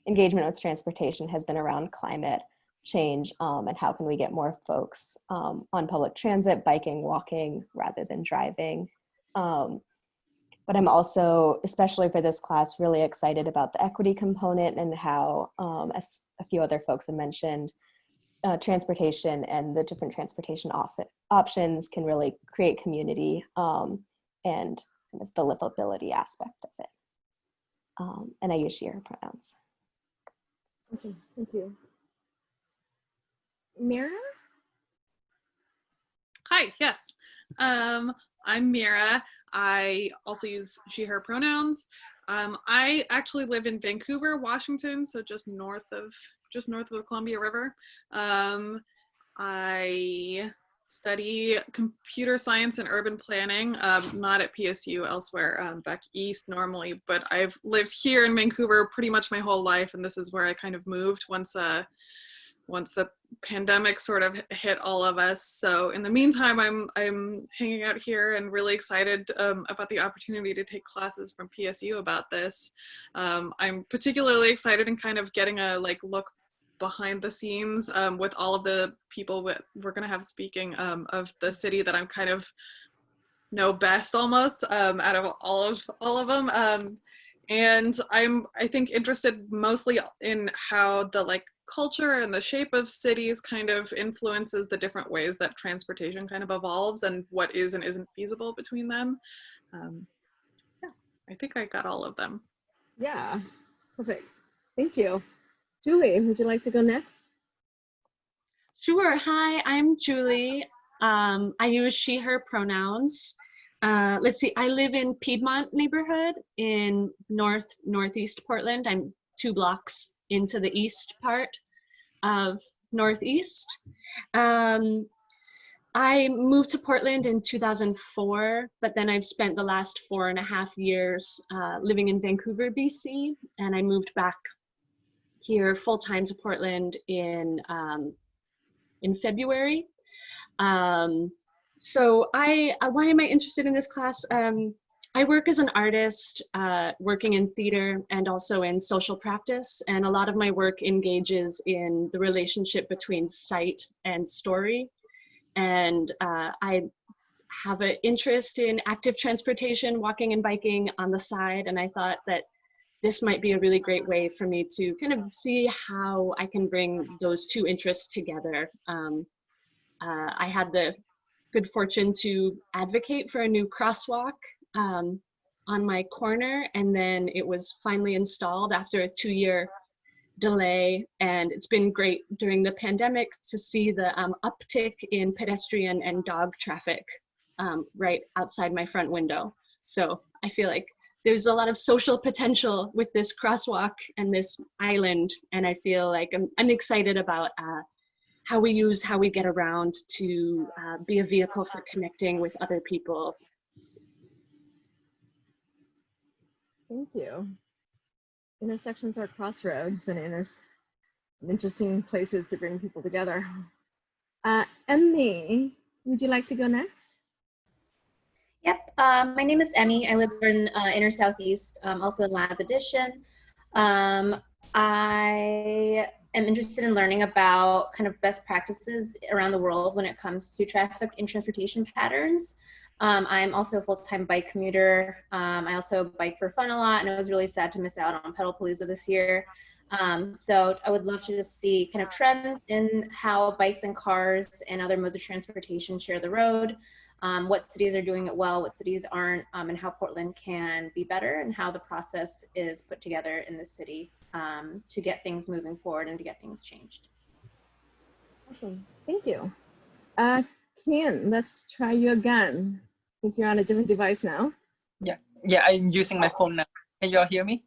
[SPEAKER 19] engagement with transportation has been around climate change and how can we get more folks on public transit, biking, walking, rather than driving. But I'm also, especially for this class, really excited about the equity component and how, as a few other folks have mentioned, transportation and the different transportation options can really create community and kind of the livability aspect of it. And I use she, her pronouns.
[SPEAKER 1] Awesome, thank you. Mira?
[SPEAKER 20] Hi, yes. I'm Mira. I also use she, her pronouns. I actually live in Vancouver, Washington, so just north of the Columbia River. I study computer science and urban planning, not at PSU, elsewhere, back east normally, but I've lived here in Vancouver pretty much my whole life, and this is where I kind of moved once the pandemic sort of hit all of us. So in the meantime, I'm hanging out here and really excited about the opportunity to take classes from PSU about this. I'm particularly excited in kind of getting a look behind the scenes with all of the people we're going to have speaking of the city that I'm kind of know best almost out of all of them. And I think interested mostly in how the like culture and the shape of cities kind of influences the different ways that transportation kind of evolves and what is and isn't feasible between them. Yeah, I think I got all of them.
[SPEAKER 1] Yeah, perfect. Thank you. Julie, would you like to go next?
[SPEAKER 21] Sure. Hi, I'm Julie. I use she, her pronouns. Let's see, I live in Piedmont neighborhood in northeast Portland. I'm 2 blocks into the east part of Northeast. I moved to Portland in 2004, but then I've spent the last 4.5 years living in Vancouver, BC, and I moved back here full-time to Portland in February. So why am I interested in this class? I work as an artist, working in theater and also in social practice. And a lot of my work engages in the relationship between sight and story. And I have an interest in active transportation, walking and biking on the side. And I thought that this might be a really great way for me to kind of see how I can bring those two interests together. I had the good fortune to advocate for a new crosswalk on my corner, and then it was finally installed after a 2-year delay. And it's been great during the pandemic to see the uptick in pedestrian and dog traffic right outside my front window. So I feel like there's a lot of social potential with this crosswalk and this island, and I feel like I'm excited about how we get around to be a vehicle for connecting with other people.
[SPEAKER 1] Thank you. Intersections are crossroads and interesting places to bring people together. Emmy, would you like to go next?
[SPEAKER 22] Yep, my name is Emmy. I live in inner Southeast, also in Lads Addition. I am interested in learning about kind of best practices around the world when it comes to traffic and transportation patterns. I'm also a full-time bike commuter. I also bike for fun a lot, and I was really sad to miss out on Pedalpalooza this year. So I would love to just see kind of trends in how bikes and cars and other modes of transportation share the road. What cities are doing it well, what cities aren't, and how Portland can be better, and how the process is put together in the city to get things moving forward and to get things changed.
[SPEAKER 1] Awesome, thank you. Kian, let's try you again. I think you're on a different device now.
[SPEAKER 23] Yeah, I'm using my phone now. Can you all hear me?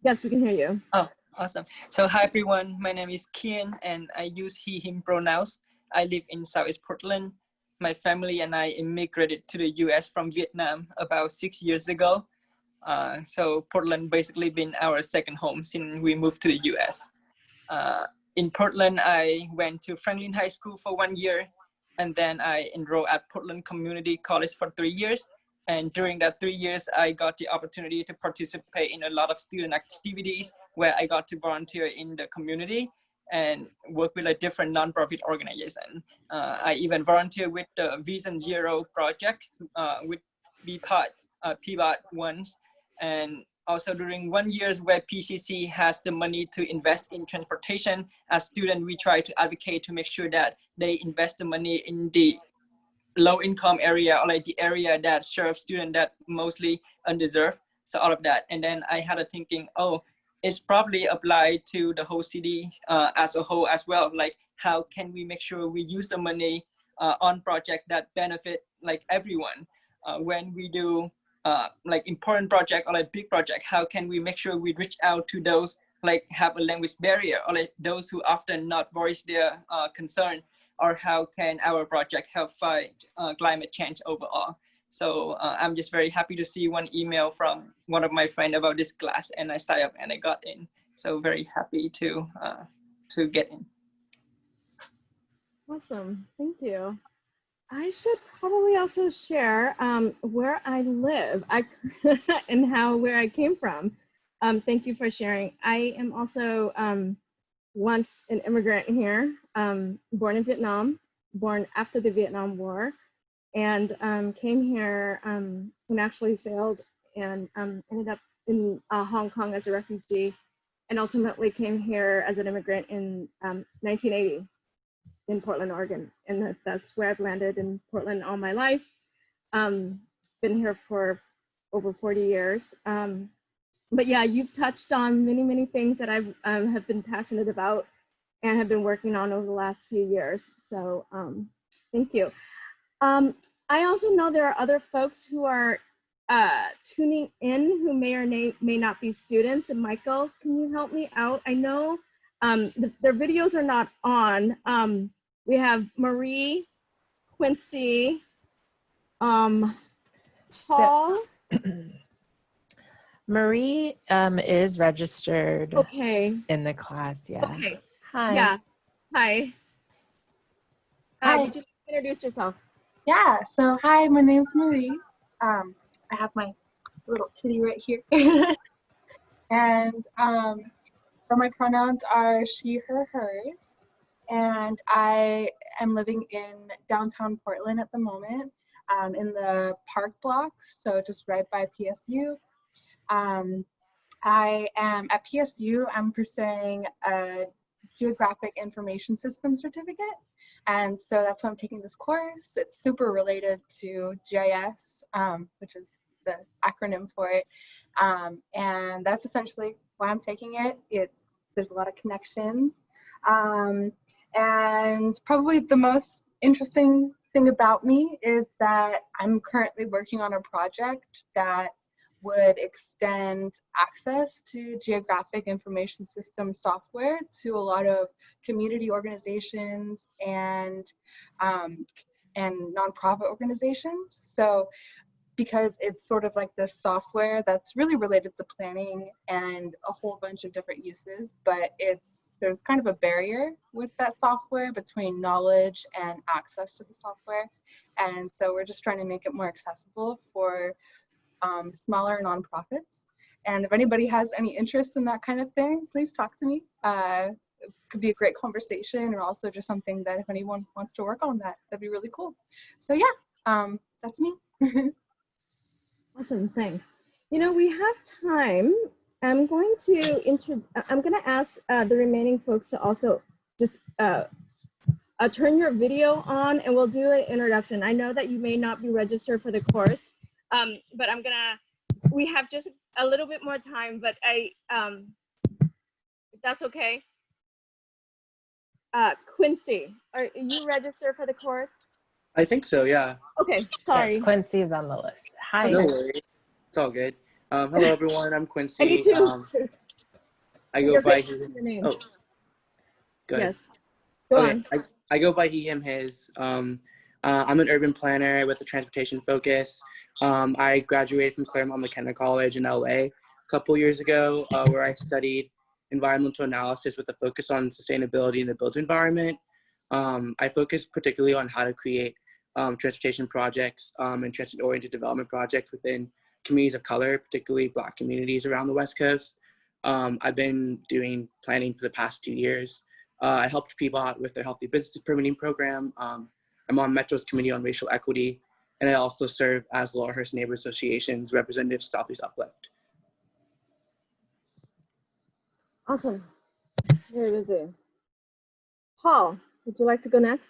[SPEAKER 1] Yes, we can hear you.
[SPEAKER 23] Oh, awesome. So hi everyone, my name is Kian and I use he, him pronouns. I live in Southeast Portland. My family and I immigrated to the US from Vietnam about 6 years ago. So Portland basically been our second home since we moved to the US. In Portland, I went to Franklin High School for 1 year, and then I enrolled at Portland Community College for 3 years. And during that 3 years, I got the opportunity to participate in a lot of student activities where I got to volunteer in the community and work with a different nonprofit organization. I even volunteered with the Vision Zero project with PBOT once. And also during 1 year where PCC has the money to invest in transportation, as students, we try to advocate to make sure that they invest the money in the low income area, or like the area that serves students that mostly undeserved. So all of that. And then I had a thinking, oh, it's probably applied to the whole city as a whole as well. Like, how can we make sure we use the money on projects that benefit like everyone? When we do like important project or like big project, how can we make sure we reach out to those like have a language barrier, or like those who often not voice their concern? Or how can our project help fight climate change overall? So I'm just very happy to see one email from one of my friends about this class, and I signed up and I got in. So very happy to get in.
[SPEAKER 1] Awesome, thank you. I should probably also share where I live and where I came from. Thank you for sharing. I am also once an immigrant here, born in Vietnam, born after the Vietnam War, and came here and actually sailed and ended up in Hong Kong as a refugee, and ultimately came here as an immigrant in 1980 in Portland, Oregon. And that's where I've landed in Portland all my life. Been here for over 40 years. But yeah, you've touched on many, many things that I have been passionate about and have been working on over the last few years. So thank you. I also know there are other folks who are tuning in who may or may not be students. And Michael, can you help me out? I know their videos are not on. We have Marie, Quincy, Paul.
[SPEAKER 3] Marie is registered in the class, yeah.
[SPEAKER 1] Okay.
[SPEAKER 3] Hi.
[SPEAKER 1] Yeah. Hi.
[SPEAKER 2] Hi.
[SPEAKER 1] Would you introduce yourself?
[SPEAKER 2] Yeah, so hi, my name's Marie. I have my little kitty right here. And so my pronouns are she, her, hers. And I am living in downtown Portland at the moment, in the Park Blocks, so just right by PSU. I am at PSU, I'm pursuing a Geographic Information System certificate. And so that's why I'm taking this course. It's super related to GIS, which is the acronym for it. And that's essentially why I'm taking it. There's a lot of connections. And probably the most interesting thing about me is that I'm currently working on a project that would extend access to geographic information system software to a lot of community organizations and nonprofit organizations. So because it's sort of like this software that's really related to planning and a whole bunch of different uses, but there's kind of a barrier with that software between knowledge and access to the software. And so we're just trying to make it more accessible for smaller nonprofits. And if anybody has any interest in that kind of thing, please talk to me. It could be a great conversation, and also just something that if anyone wants to work on that'd be really cool. So yeah, that's me.
[SPEAKER 1] Awesome, thanks. You know, we have time. I'm going to ask the remaining folks to also just turn your video on, and we'll do an introduction. I know that you may not be registered for the course, but we have just a little bit more time, but if that's okay. Quincy, are you registered for the course?
[SPEAKER 4] I think so, yeah.
[SPEAKER 1] Okay, sorry.
[SPEAKER 3] Yes, Quincy is on the list. Hi.
[SPEAKER 4] No worries. It's all good. Hello, everyone. I'm Quincy.
[SPEAKER 1] I need to.
[SPEAKER 4] I go by he.
[SPEAKER 1] Your name.
[SPEAKER 4] Oh, good.
[SPEAKER 1] Yes. Go on.
[SPEAKER 4] I go by he, him, his. I'm an urban planner with a transportation focus. I graduated from Claremont McKenna College in LA a couple years ago, where I studied environmental analysis with a focus on sustainability in the built environment. I focus particularly on how to create transportation projects and transit-oriented development projects within communities of color, particularly Black communities around the West Coast. I've been doing planning for the past 2 years. I helped PBOT with their Healthy Business Permitting program. I'm on Metro's Committee on Racial Equity, and I also serve as Laurelhurst Neighbor Association's representative to Southeast Uplift.
[SPEAKER 1] Awesome. Very busy. Paul, would you like to go next?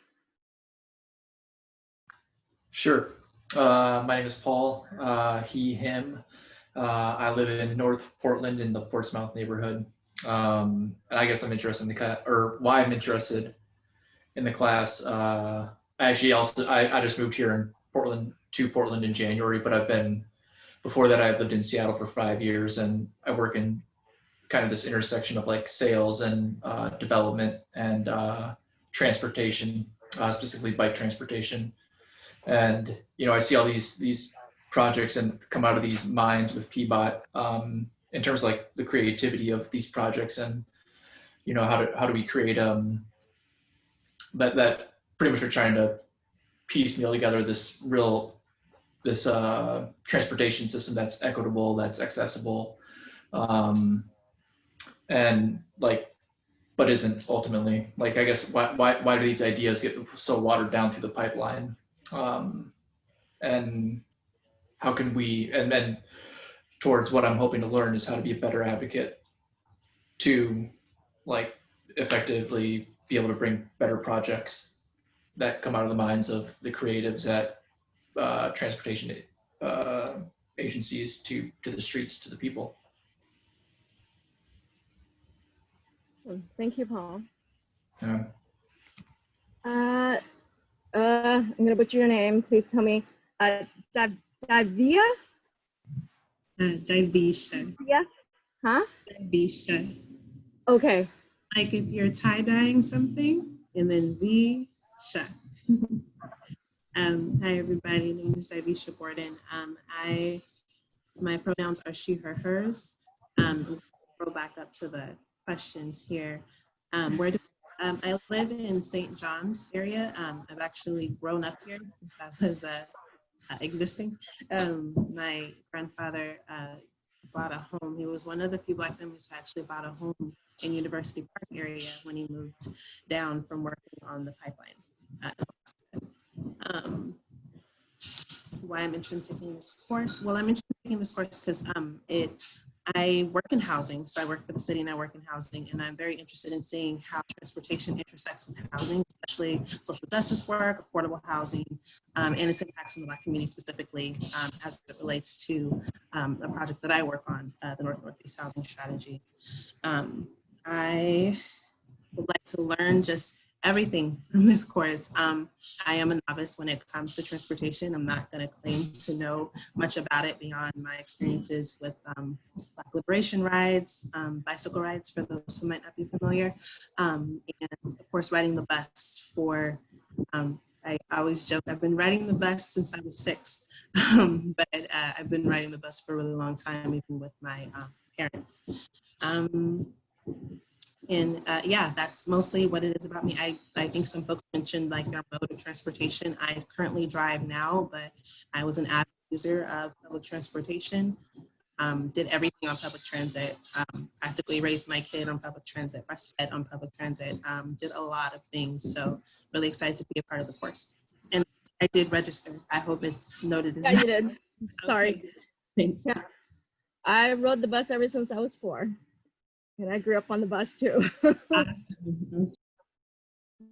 [SPEAKER 5] Sure. My name is Paul, he, him. I live in North Portland in the Portsmouth neighborhood. And I guess I'm interested in why I'm interested in the class. I just moved here to Portland in January, but before that I lived in Seattle for 5 years, and I work in kind of this intersection of like sales and development and transportation, specifically bike transportation. And, you know, I see all these projects and come out of these minds with PBOT in terms of like the creativity of these projects, and, you know, how do we create that pretty much we're trying to piecemeal together this transportation system that's equitable, that's accessible, and like, but isn't ultimately, like, I guess why do these ideas get so watered down through the pipeline? And how can we, and then towards what I'm hoping to learn is how to be a better advocate to like effectively be able to bring better projects that come out of the minds of the creatives at transportation agencies to the streets, to the people.
[SPEAKER 1] Awesome. Thank you, Paul.
[SPEAKER 5] Yeah.
[SPEAKER 1] I'm gonna butcher your name. Please tell me. Davia?
[SPEAKER 6] Divisha.
[SPEAKER 1] Yeah. Huh?
[SPEAKER 6] Divisha.
[SPEAKER 1] Okay.
[SPEAKER 6] Like if you're tie-dyeing something, and then Visha. Hi everybody, my name is Divisha Gordon. My pronouns are she, her, hers. Go back up to the questions here. I live in St. John's area. I've actually grown up here since I was existing. My grandfather bought a home. He was one of the few Black families who actually bought a home in University Park area when he moved down from working on the pipeline. Why I'm interested in taking this course? Well, I'm interested in taking this course because I work in housing. So I work for the city and I work in housing, and I'm very interested in seeing how transportation intersects with housing, especially social justice work, affordable housing, and its impacts on the Black community specifically as it relates to a project that I work on, the North-Northeast Housing Strategy. I would like to learn just everything from this course. I am a novice when it comes to transportation. I'm not going to claim to know much about it beyond my experiences with Black liberation rides, bicycle rides for those who might not be familiar, and of course riding the bus for, I always joke, I've been riding the bus since I was 6, but I've been riding the bus for a really long time, even with my parents. Yeah, that's mostly what it is about me. I think some folks mentioned like their mode of transportation. I currently drive now, but I was an avid user of public transportation. Did everything on public transit, practically raised my kid on public transit, breastfed on public transit, did a lot of things. So really excited to be a part of the course. And I did register. I hope it's noted as
[SPEAKER 1] Yeah, you did. Sorry.
[SPEAKER 6] Okay. Thanks.
[SPEAKER 1] Yeah. I rode the bus ever since I was 4. And I grew up on the bus too.
[SPEAKER 6] Awesome.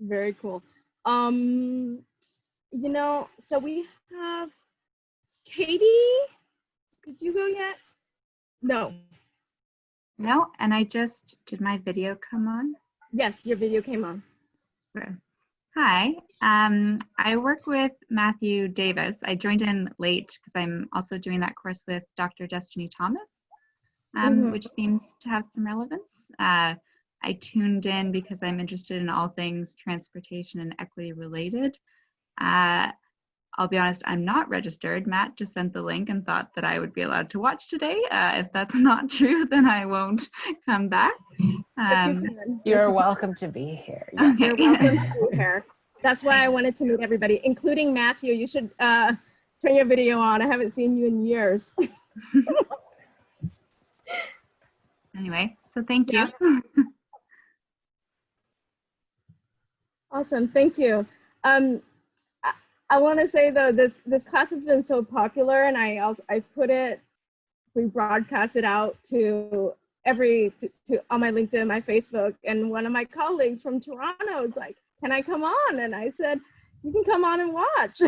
[SPEAKER 1] Very cool. You know, so we have Katie. Did you go yet? No.
[SPEAKER 7] No, and I just, did my video come on?
[SPEAKER 1] Yes, your video came on.
[SPEAKER 7] Okay. Hi, I work with Matthew Davis. I joined in late because I'm also doing that course with Dr. Destiny Thomas. Which seems to have some relevance. I tuned in because I'm interested in all things transportation and equity related. I'll be honest, I'm not registered. Matt just sent the link and thought that I would be allowed to watch today. If that's not true, then I won't come back.
[SPEAKER 3] You're welcome to be here.
[SPEAKER 1] Okay. You're welcome to be here. That's why I wanted to meet everybody, including Matthew. You should turn your video on. I haven't seen you in years.
[SPEAKER 7] Anyway, so thank you.
[SPEAKER 1] Awesome, thank you. I want to say though, this class has been so popular, and we broadcast it out to on my LinkedIn, my Facebook, and one of my colleagues from Toronto is like, "Can I come on?" And I said, "You can come on and watch."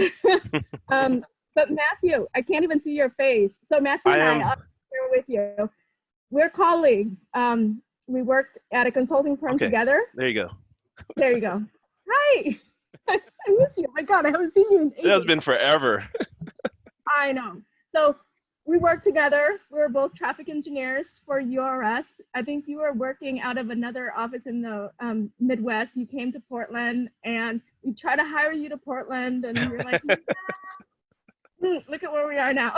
[SPEAKER 1] But Matthew, I can't even see your face. So Matthew and I'll share with you. We're colleagues. We worked at a consulting firm together.
[SPEAKER 8] There you go.
[SPEAKER 1] There you go. Hi. I miss you. Oh my God, I haven't seen you in ages.
[SPEAKER 8] It has been forever.
[SPEAKER 1] I know. So we worked together. We were both traffic engineers for URS. I think you were working out of another office in the Midwest. You came to Portland, and we tried to hire you to Portland, and you're like, look at where we are now.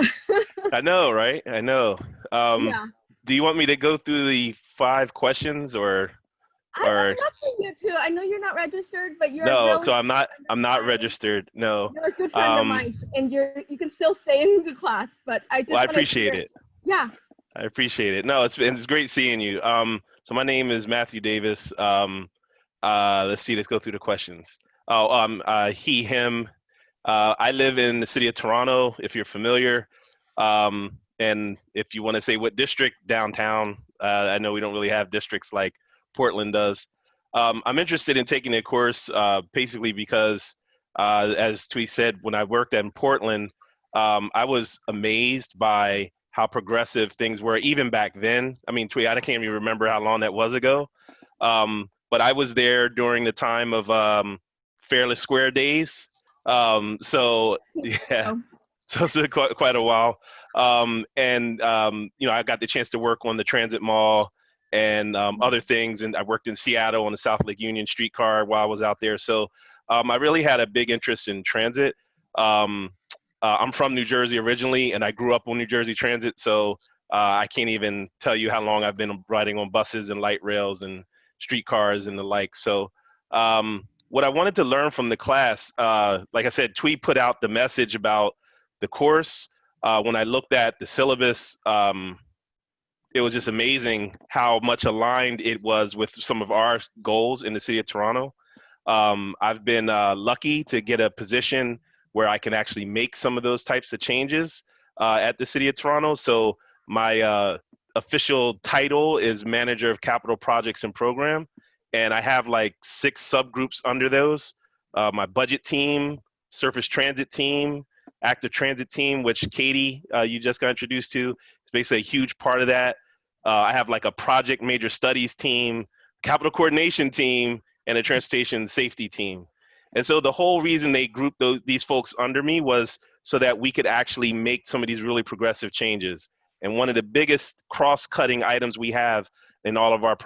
[SPEAKER 8] I know, right? I know.
[SPEAKER 1] Yeah.
[SPEAKER 8] Do you want me to go through the 5 questions or?
[SPEAKER 1] I would love for you to. I know you're not registered, but you're
[SPEAKER 8] no. So I'm not registered. No.
[SPEAKER 1] You're a good friend of mine, and you can still stay in the class. But I just.
[SPEAKER 8] Well, I appreciate it.
[SPEAKER 1] Yeah.
[SPEAKER 8] I appreciate it. No, it's great seeing you. So my name is Matthew Davis. Let's see. Let's go through the questions. He, him. I live in the city of Toronto. If you're familiar. and if you want to say what district, downtown. I know we don't really have districts like Portland does. I'm interested in taking a course basically because, as Twee said, when I worked in Portland, I was amazed by how progressive things were even back then. I mean, Twee, I can't even remember how long that was ago. But I was there during the time of Fairless Square days. So yeah, so it's quite a while. And you know, I got the chance to work on the Transit Mall and other things. And I worked in Seattle on the South Lake Union streetcar while I was out there. So I really had a big interest in transit. I'm from New Jersey originally, and I grew up on New Jersey Transit. So I can't even tell you how long I've been riding on buses and light rails and streetcars and the like. So what I wanted to learn from the class, like I said, Twee put out the message about the course. When I looked at the syllabus, it was just amazing how much aligned it was with some of our goals in the city of Toronto. I've been lucky to get a position where I can actually make some of those types of changes at the city of Toronto. So my official title is Manager of Capital Projects and Program. And I have like 6 subgroups under those. My budget team, surface transit team, active transit team, which Katie, you just got introduced to. It's basically a huge part of that. I have like a project major studies team, capital coordination team, and a transportation safety team. And so the whole reason they grouped these folks under me was so that we could actually make some of these really progressive changes. And one of the biggest cross-cutting items we have in all of our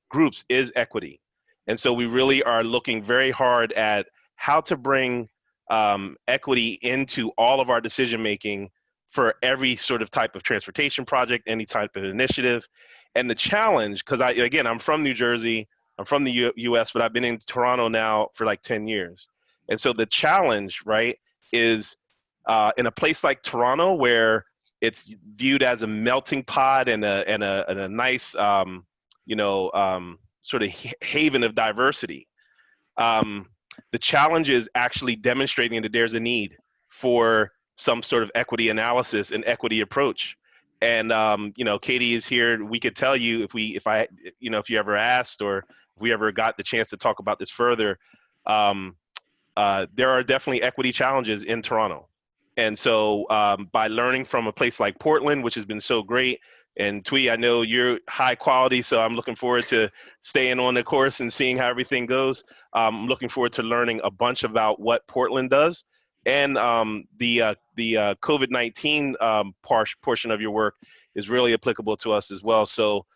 [SPEAKER 8] groups is equity. And so we really are looking very hard at how to bring equity into all of our decision-making for every sort of type of transportation project, any type of initiative. And the challenge, because I'm from New Jersey, I'm from the US, but I've been in Toronto now for like 10 years. And so the challenge, right, is in a place like Toronto where it's viewed as a melting pot and a nice, sort of haven of diversity. The challenge is actually demonstrating that there's a need for some sort of equity analysis and equity approach. And Katie is here. We could tell you if you ever asked or if we ever got the chance to talk about this further, there are definitely equity challenges in Toronto. And so by learning from a place like Portland, which has been so great, and Twee, I know you're high quality, so I'm looking forward to staying on the course and seeing how everything goes. I'm looking forward to learning a bunch about what Portland does. And the COVID-19 portion of your work is really applicable to us as well. So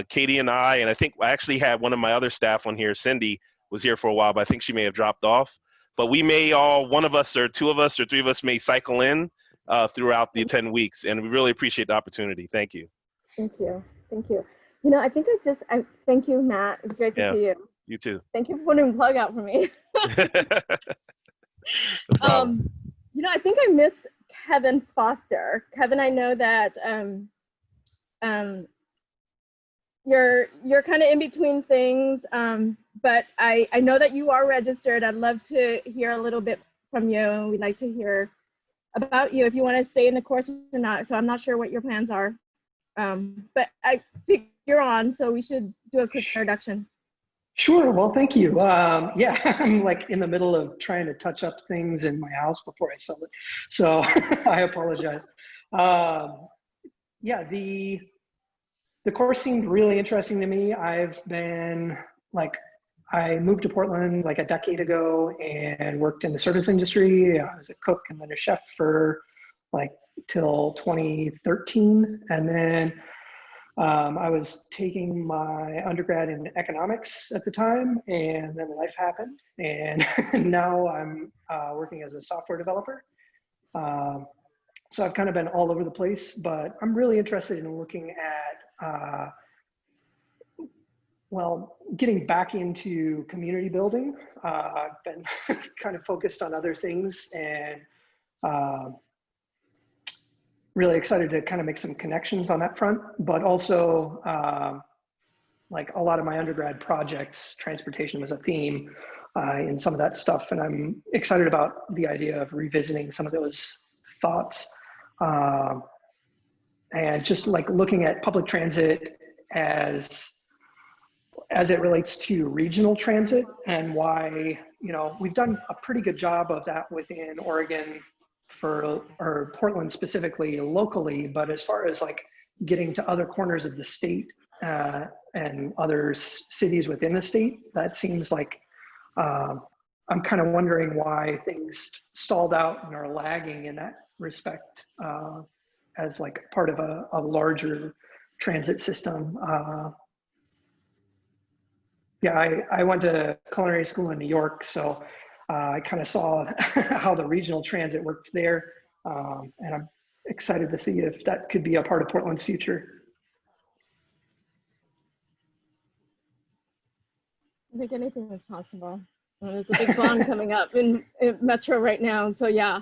[SPEAKER 8] Katie and I think I actually had one of my other staff on here, Cindy, was here for a while, but I think she may have dropped off. But we may one of us or 2 of us or 3 of us may cycle in throughout the 10 weeks. And we really appreciate the opportunity. Thank you.
[SPEAKER 1] Thank you. Thank you. I think I thank you, Matt. It's great to see you.
[SPEAKER 8] You too.
[SPEAKER 1] Thank you for putting a plug out for me. I think I missed Kevin Foster. Kevin, I know that you're kind of in between things, but I know that you are registered. I'd love to hear a little bit from you, and we'd like to hear about you if you want to stay in the course or not. So I'm not sure what your plans are, but I think you're on, so we should do a quick introduction.
[SPEAKER 9] Sure. Well, thank you. Yeah, I'm like in the middle of trying to touch up things in my house before I sell it. So I apologize. Yeah, the course seemed really interesting to me. I moved to Portland like a decade ago and worked in the service industry. I was a cook and then a chef for like till 2013. And then I was taking my undergrad in economics at the time, and then life happened. And now I'm working as a software developer. So I've kind of been all over the place, but I'm really interested in looking at, getting back into community building. I've been kind of focused on other things and really excited to kind of make some connections on that front, but also like a lot of my undergrad projects, transportation was a theme in some of that stuff. And I'm excited about the idea of revisiting some of those thoughts. And just like looking at public transit as it relates to regional transit, and why, you know, we've done a pretty good job of that within Oregon or Portland specifically locally, but as far as like getting to other corners of the state and other cities within the state, that seems like I'm kind of wondering why things stalled out and are lagging in that respect as like part of a larger transit system. Yeah, I went to culinary school in New York, so I kind of saw how the regional transit worked there, and I'm excited to see if that could be a part of Portland's future.
[SPEAKER 1] I think anything is possible. There's a big bond coming up in Metro right now, so yeah.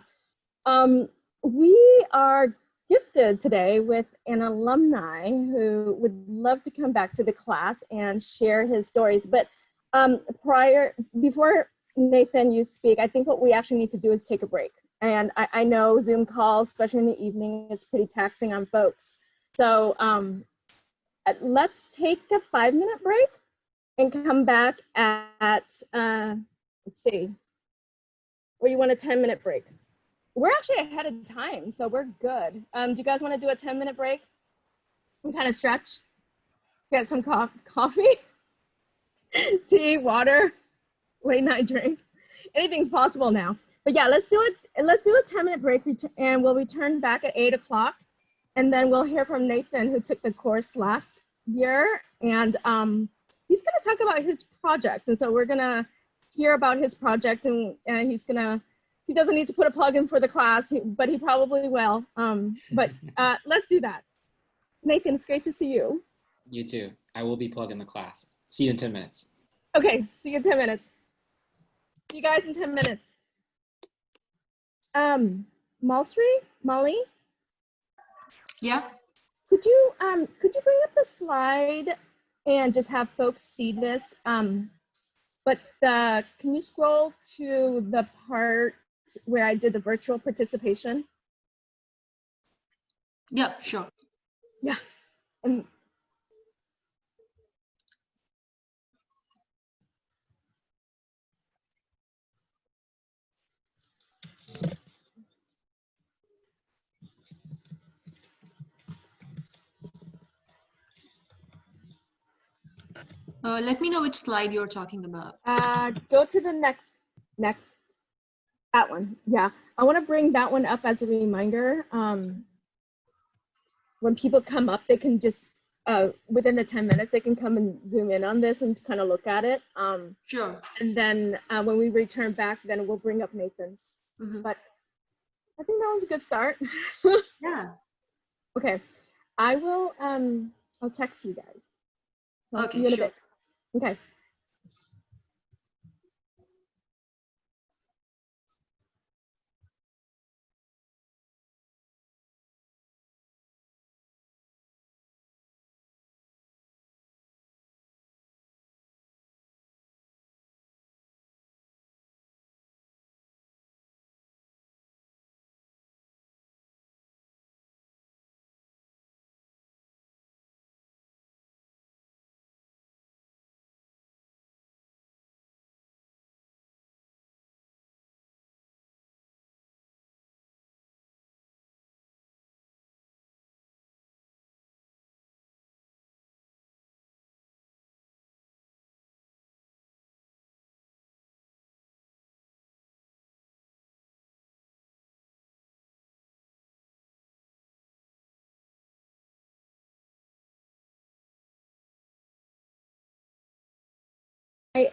[SPEAKER 1] We are gifted today with an alumni who would love to come back to the class and share his stories. But before Nathan, you speak, I think what we actually need to do is take a break. And I know Zoom calls, especially in the evening, it's pretty taxing on folks. So let's take a 5-minute break and come back at, let's see, or you want a 10-minute break? We're actually ahead of time, so we're good. Do you guys want to do a 10-minute break? And kind of stretch, get some coffee, tea, water, late night drink. Anything's possible now. But yeah, let's do it. Let's do a 10-minute break, and we'll return back at 8 o'clock. And then we'll hear from Nathan, who took the course last year. And he's going to talk about his project. And so we're going to hear about his project, and he doesn't need to put a plug in for the class, but he probably will. But let's do that. Nathan, it's great to see you.
[SPEAKER 10] You too. I will be plugging the class. See you in 10 minutes.
[SPEAKER 1] Okay, see you in 10 minutes. See you guys in 10 minutes. Molly?
[SPEAKER 11] Yeah.
[SPEAKER 1] Could you bring up the slide and just have folks see this? But can you scroll to the part where I did the virtual participation?
[SPEAKER 11] Yeah, sure.
[SPEAKER 1] Yeah.
[SPEAKER 11] Let me know which slide you're talking about.
[SPEAKER 1] Go to the next, that one. Yeah, I want to bring that one up as a reminder. When people come up, they can just, within the 10 minutes, they can come and zoom in on this and kind of look at it.
[SPEAKER 11] Sure.
[SPEAKER 1] And then when we return back, then we'll bring up Nathan's. But I think that was a good start.
[SPEAKER 11] Yeah.
[SPEAKER 1] Okay, I will, I'll text you guys. I'll see you in a bit. Okay.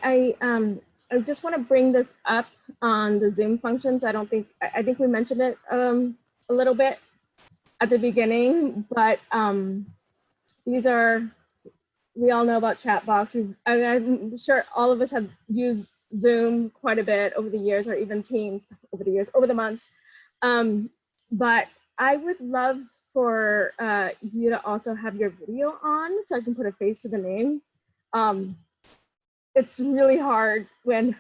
[SPEAKER 1] I just want to bring this up on the Zoom functions. I think we mentioned it a little bit at the beginning, but we all know about chat box. I'm sure all of us have used Zoom quite a bit over the years, or even Teams over the months. But I would love for you to also have your video on, so I can put a face to the name. It's really hard when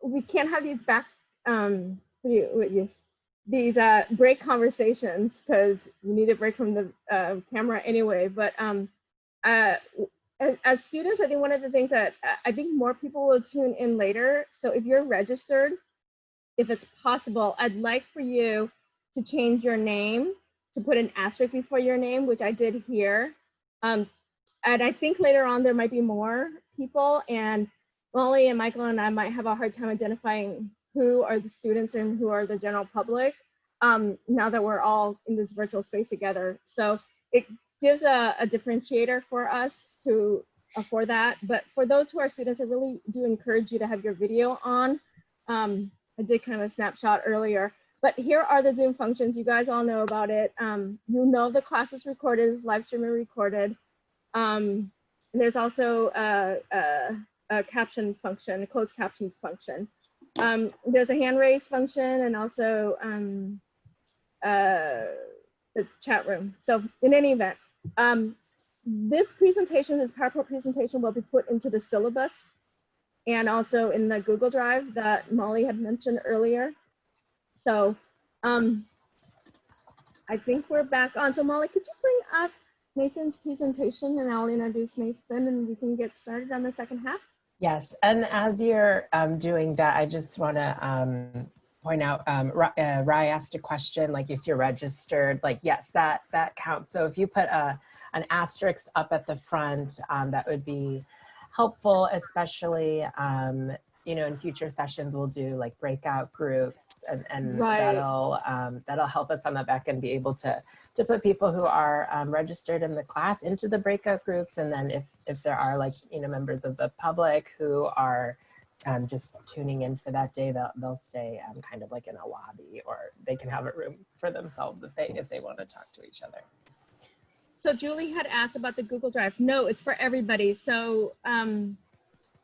[SPEAKER 1] we can't have these back, these break conversations, because you need a break from the camera anyway. But as students, I think one of the things that I think more people will tune in later. So if you're registered, if it's possible, I'd like for you to change your name, to put an asterisk before your name, which I did here. And I think later on there might be more people, and Molly and Michael and I might have a hard time identifying who are the students and who are the general public, now that we're all in this virtual space together. So it gives a differentiator for us for that. But for those who are students, I really do encourage you to have your video on. I did kind of a snapshot earlier, but here are the Zoom functions. You guys all know about it. You know the class is recorded, is live streaming recorded. There's also a caption function, a closed caption function. There's a hand raise function, and also the chat room. So in any event, this presentation, this PowerPoint presentation, will be put into the syllabus and also in the Google Drive that Molly had mentioned earlier. So I think we're back on. So Molly, could you bring up Nathan's presentation, and I'll introduce Nathan and we can get started on the second half?
[SPEAKER 3] Yes, and as you're doing that, I just want to point out, Rai asked a question, like if you're registered, like yes, that counts. So if you put an asterisk up at the front, that would be helpful, especially you know, in future sessions we'll do like breakout groups, and
[SPEAKER 1] Right.
[SPEAKER 3] that'll help us on the back end be able to put people who are registered in the class into the breakout groups. And then if there are, like, you know, members of the public who are just tuning in for that day, they'll stay kind of like in a lobby, or they can have a room for themselves if they want to talk to each other.
[SPEAKER 1] So Julie had asked about the Google Drive. No, it's for everybody. So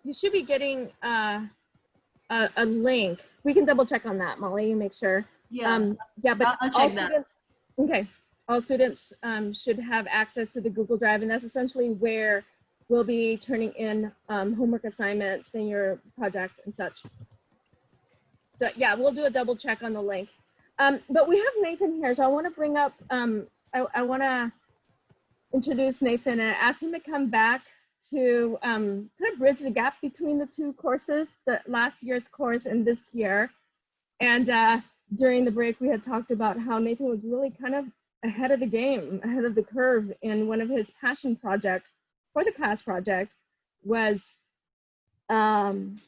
[SPEAKER 1] you should be getting a link. We can double check on that, Molly, and make sure.
[SPEAKER 11] Yeah.
[SPEAKER 1] Yeah, but
[SPEAKER 11] I'll
[SPEAKER 1] all
[SPEAKER 11] check that.
[SPEAKER 1] students, okay, all students should have access to the Google Drive, and that's essentially where we'll be turning in homework assignments and your project and such. So yeah, we'll do a double check on the link. But we have Nathan here, so I want to bring up, I want to introduce Nathan and ask him to come back to kind of bridge the gap between the two courses, the last year's course and this year. And during the break, we had talked about how Nathan was really kind of ahead of the game, ahead of the curve, in one of his passion projects for the class project was on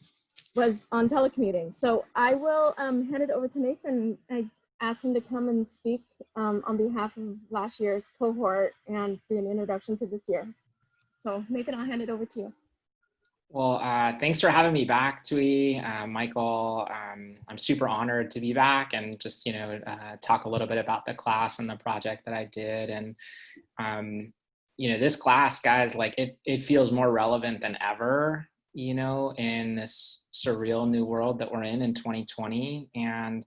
[SPEAKER 1] telecommuting. So I will hand it over to Nathan. I asked him to come and speak on behalf of last year's cohort and do an introduction to this year. So Nathan, I'll hand it over to you.
[SPEAKER 10] Well, thanks for having me back, Tui, Michael. I'm super honored to be back and just, you know, talk a little bit about the class and the project that I did. And, you know, this class, guys, like it feels more relevant than ever, you know, in this surreal new world that we're in 2020. And,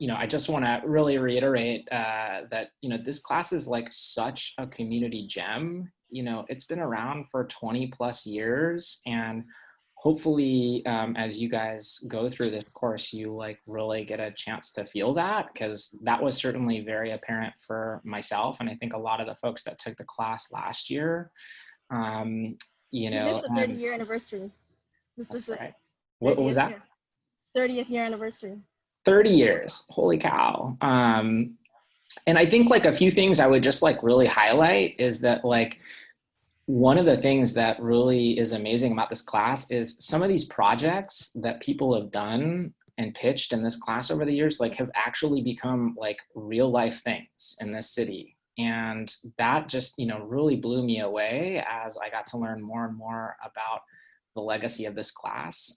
[SPEAKER 10] you know, I just want to really reiterate that, you know, this class is like such a community gem. You know, it's been around for 20 plus years, and hopefully as you guys go through this course, you like really get a chance to feel that, because that was certainly very apparent for myself. And I think a lot of the folks that took the class last year, you know.
[SPEAKER 1] This is the 30-year anniversary. This is
[SPEAKER 10] right. What was that?
[SPEAKER 1] 30th year anniversary.
[SPEAKER 10] 30 years, holy cow. And I think like a few things I would just like really highlight is that like one of the things that really is amazing about this class is some of these projects that people have done and pitched in this class over the years, like have actually become like real life things in this city. And that just, you know, really blew me away as I got to learn more and more about the legacy of this class.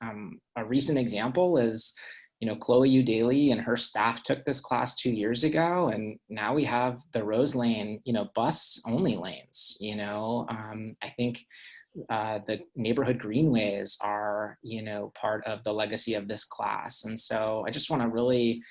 [SPEAKER 10] A recent example is, you know, Chloe Udaly and her staff took this class 2 years ago, and now we have the Rose Lane, you know, bus only lanes. You know, I think the neighborhood greenways are, you know, part of the legacy of this class. And so I just want to really,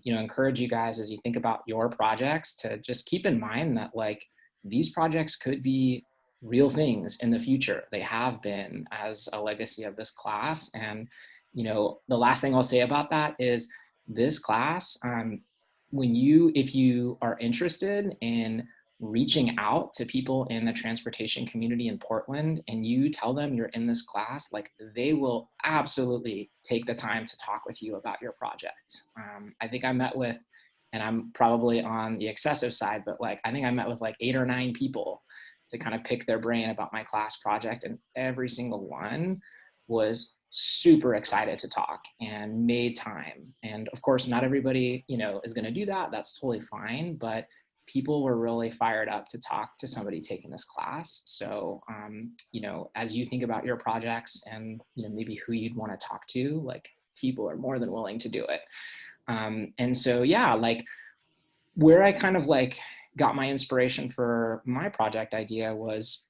[SPEAKER 10] you know, encourage you guys as you think about your projects to just keep in mind that like these projects could be real things in the future. They have been as a legacy of this class. And you know, the last thing I'll say about that is this class, if you are interested in reaching out to people in the transportation community in Portland and you tell them you're in this class, like they will absolutely take the time to talk with you about your project. I think I met with, and I'm probably on the excessive side, but like, I think I met with like 8 or 9 people to kind of pick their brain about my class project. And every single one was super excited to talk and made time. And of course, not everybody, is going to do that. That's totally fine. But people were really fired up to talk to somebody taking this class. So, as you think about your projects and, maybe who you'd want to talk to, like people are more than willing to do it. And so, yeah, like where I kind of like got my inspiration for my project idea was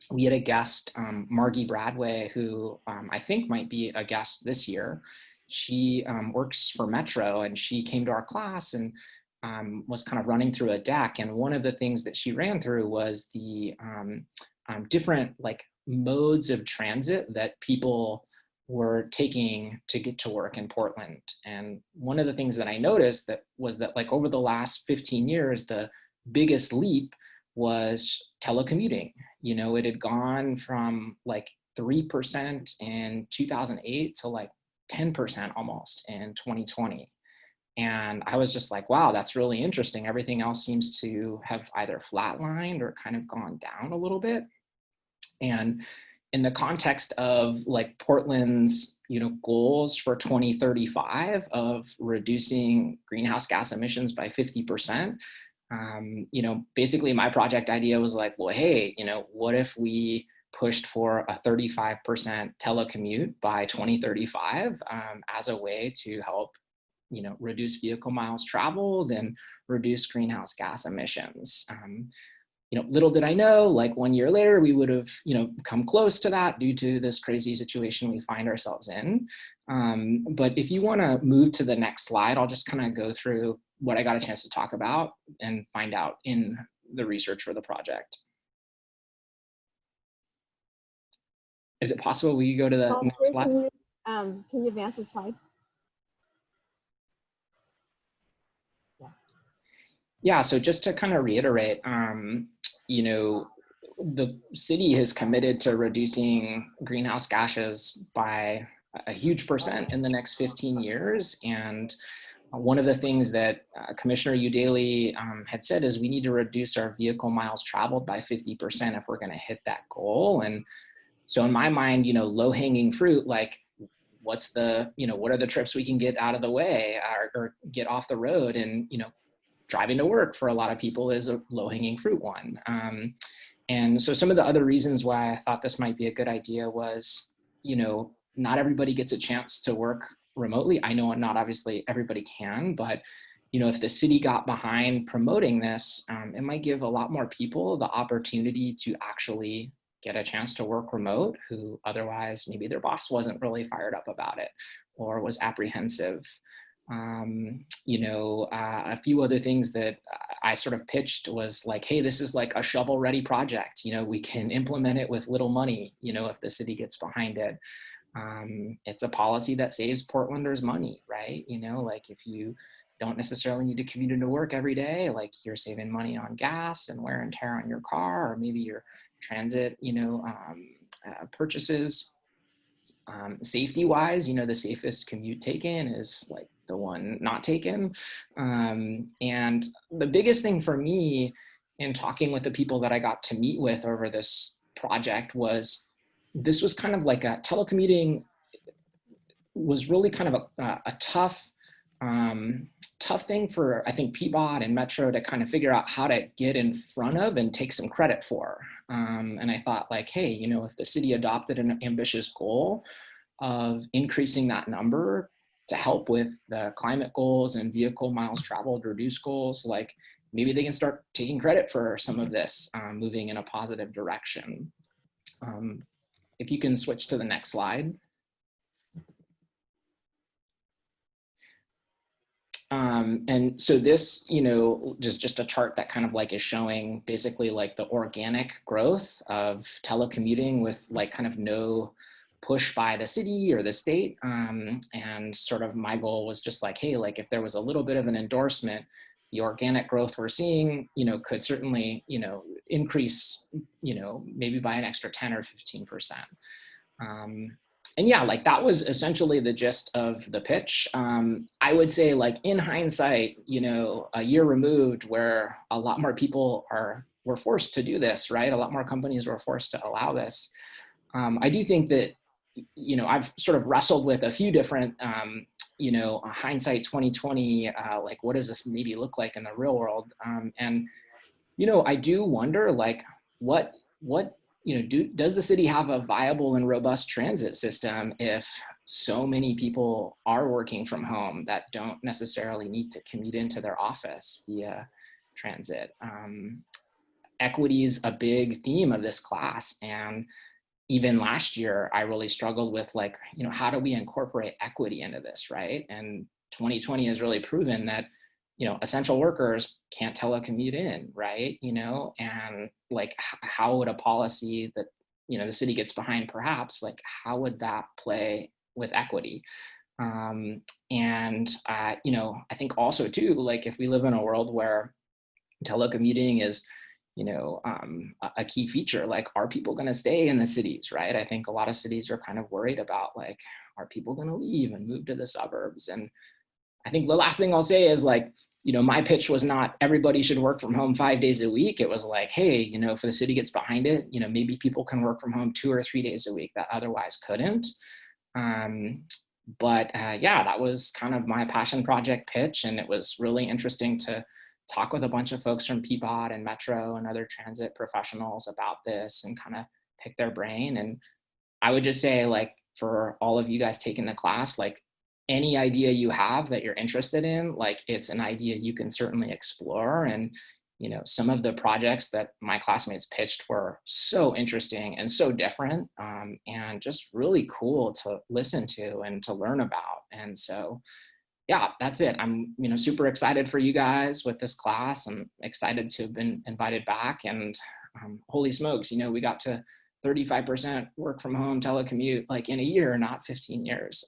[SPEAKER 10] we had a guest, Margie Bradway, who I think might be a guest this year. She works for Metro and she came to our class and was kind of running through a deck. And one of the things that she ran through was the different like modes of transit that people were taking to get to work in Portland. And one of the things that I noticed was that like over the last 15 years, the biggest leap was telecommuting. It had gone from like 3% in 2008 to like 10% almost in 2020. And I was just like, wow, that's really interesting. Everything else seems to have either flatlined or kind of gone down a little bit. And in the context of like Portland's, goals for 2035 of reducing greenhouse gas emissions by 50%, basically my project idea was like, well, hey, what if we pushed for a 35% telecommute by 2035 as a way to help reduce vehicle miles traveled and reduce greenhouse gas emissions. Little did I know, like 1 year later, we would have, come close to that due to this crazy situation we find ourselves in. But if you want to move to the next slide, I'll just kind of go through what I got a chance to talk about and find out in the research for the project. Is it possible we go to the next slide?
[SPEAKER 1] Can you advance the slide?
[SPEAKER 10] Yeah, so just to kind of reiterate, the city has committed to reducing greenhouse gases by a huge percent in the next 15 years. And one of the things that Commissioner Udaley had said is we need to reduce our vehicle miles traveled by 50% if we're going to hit that goal. And so in my mind, low hanging fruit, like what are the trips we can get out of the way or get off the road? And, driving to work for a lot of people is a low-hanging fruit one. And so some of the other reasons why I thought this might be a good idea was, not everybody gets a chance to work remotely. I know not obviously everybody can, but if the city got behind promoting this, it might give a lot more people the opportunity to actually get a chance to work remote who otherwise maybe their boss wasn't really fired up about it or was apprehensive. A few other things that I sort of pitched was like, hey, this is like a shovel ready project. We can implement it with little money, if the city gets behind it. It's a policy that saves Portlanders money, right? Like if you don't necessarily need to commute into work every day, like you're saving money on gas and wear and tear on your car, or maybe your transit, purchases. Safety wise, the safest commute taken is like the one not taken. And the biggest thing for me in talking with the people that I got to meet with over this project was this was kind of like telecommuting was really kind of a tough thing for, I think, PBOT and Metro to kind of figure out how to get in front of and take some credit for. And I thought like, hey, if the city adopted an ambitious goal of increasing that number to help with the climate goals and vehicle miles traveled reduce goals, like maybe they can start taking credit for some of this moving in a positive direction. If you can switch to the next slide. And so this, just a chart that kind of like is showing basically like the organic growth of telecommuting with like kind of no push by the city or the state. And sort of my goal was just like, hey, like if there was a little bit of an endorsement, the organic growth we're seeing, could certainly, increase, maybe by an extra 10 or 15%. And yeah, like that was essentially the gist of the pitch. I would say like in hindsight, a year removed where a lot more people were forced to do this, right? A lot more companies were forced to allow this. I do think that, I've sort of wrestled with a few different, hindsight 2020, like what does this maybe look like in the real world? And, I do wonder like what does the city have a viable and robust transit system if so many people are working from home that don't necessarily need to commute into their office via transit? Equity is a big theme of this class. And even last year, I really struggled with like, how do we incorporate equity into this, right? And 2020 has really proven that, essential workers can't telecommute in, right? And like, how would a policy that, the city gets behind perhaps, like, how would that play with equity? I think also too, like if we live in a world where telecommuting is, a key feature, like, are people going to stay in the cities, right? I think a lot of cities are kind of worried about like, are people going to leave and move to the suburbs? And I think the last thing I'll say is like, my pitch was not everybody should work from home 5 days a week. It was like, hey, if the city gets behind it, maybe people can work from home 2 or 3 days a week that otherwise couldn't. Yeah, that was kind of my passion project pitch. And it was really interesting to talk with a bunch of folks from PBOT and Metro and other transit professionals about this and kind of pick their brain. And I would just say, like, for all of you guys taking the class, like, any idea you have that you're interested in, like, it's an idea you can certainly explore. And, some of the projects that my classmates pitched were so interesting and so different, and just really cool to listen to and to learn about. And so, yeah, that's it. I'm, super excited for you guys with this class. I'm excited to have been invited back, and holy smokes, we got to 35% work from home telecommute like in a year, not 15 years.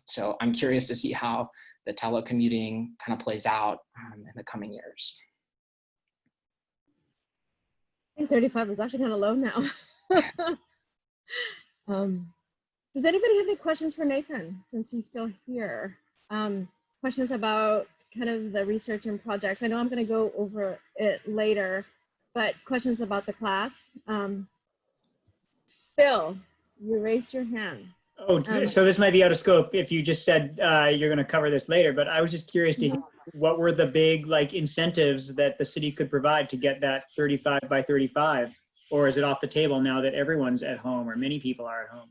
[SPEAKER 10] So I'm curious to see how the telecommuting kind of plays out in the coming years.
[SPEAKER 1] I think 35 is actually kind of low now. Does anybody have any questions for Nathan, since he's still here? Questions about kind of the research and projects. I know I'm going to go over it later, but questions about the class. Phil, you raised your hand.
[SPEAKER 17] Oh, so this might be out of scope if you just said you're going to cover this later, but I was just curious to hear what were the big like incentives that the city could provide to get that 35 by 35, or is it off the table now that everyone's at home or many people are at home?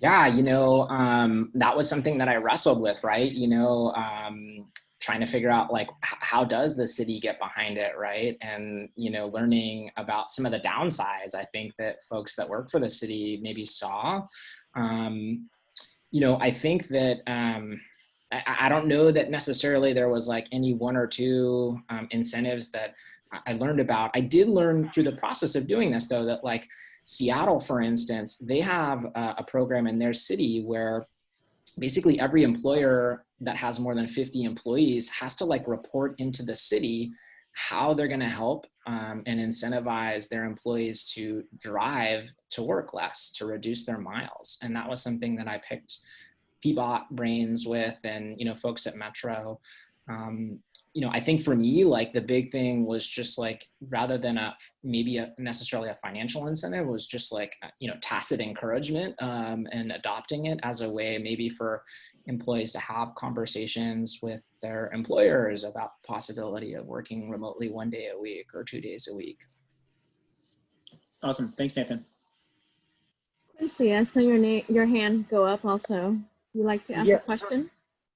[SPEAKER 10] Yeah, that was something that I wrestled with, right? Trying to figure out like, how does the city get behind it, right? And, learning about some of the downsides, I think that folks that work for the city maybe saw. I think that, I don't know that necessarily there was like any one or two incentives that I learned about. I did learn through the process of doing this though, that like Seattle, for instance, they have a program in their city where basically every employer that has more than 50 employees has to like report into the city how they're going to help and incentivize their employees to drive to work less, to reduce their miles. And that was something that I picked PBOT brains with, and, folks at Metro. I think for me, like the big thing was just like, rather than necessarily a financial incentive, was just like, tacit encouragement and adopting it as a way maybe for employees to have conversations with their employers about the possibility of working remotely 1 day a week or 2 days a week.
[SPEAKER 17] Awesome. Thanks, Nathan.
[SPEAKER 1] Quincy, I saw your hand go up also. You like to ask a question?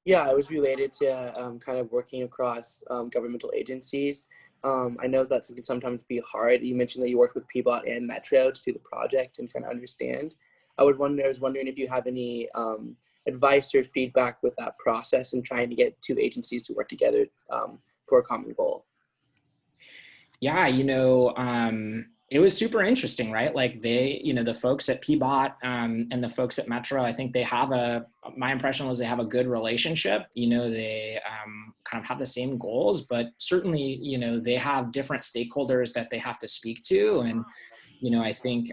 [SPEAKER 4] Yeah, it was related to kind of working across governmental agencies. I know that can sometimes be hard. You mentioned that you worked with PBOT and Metro to do the project and kind of understand. I was wondering if you have any advice or feedback with that process and trying to get two agencies to work together for a common goal.
[SPEAKER 10] Yeah, it was super interesting, right? Like they, you know, the folks at PBOT and the folks at Metro, I think they have my impression was they have a good relationship. You know, they kind of have the same goals, but certainly, you know, they have different stakeholders that they have to speak to. And, you know, I think,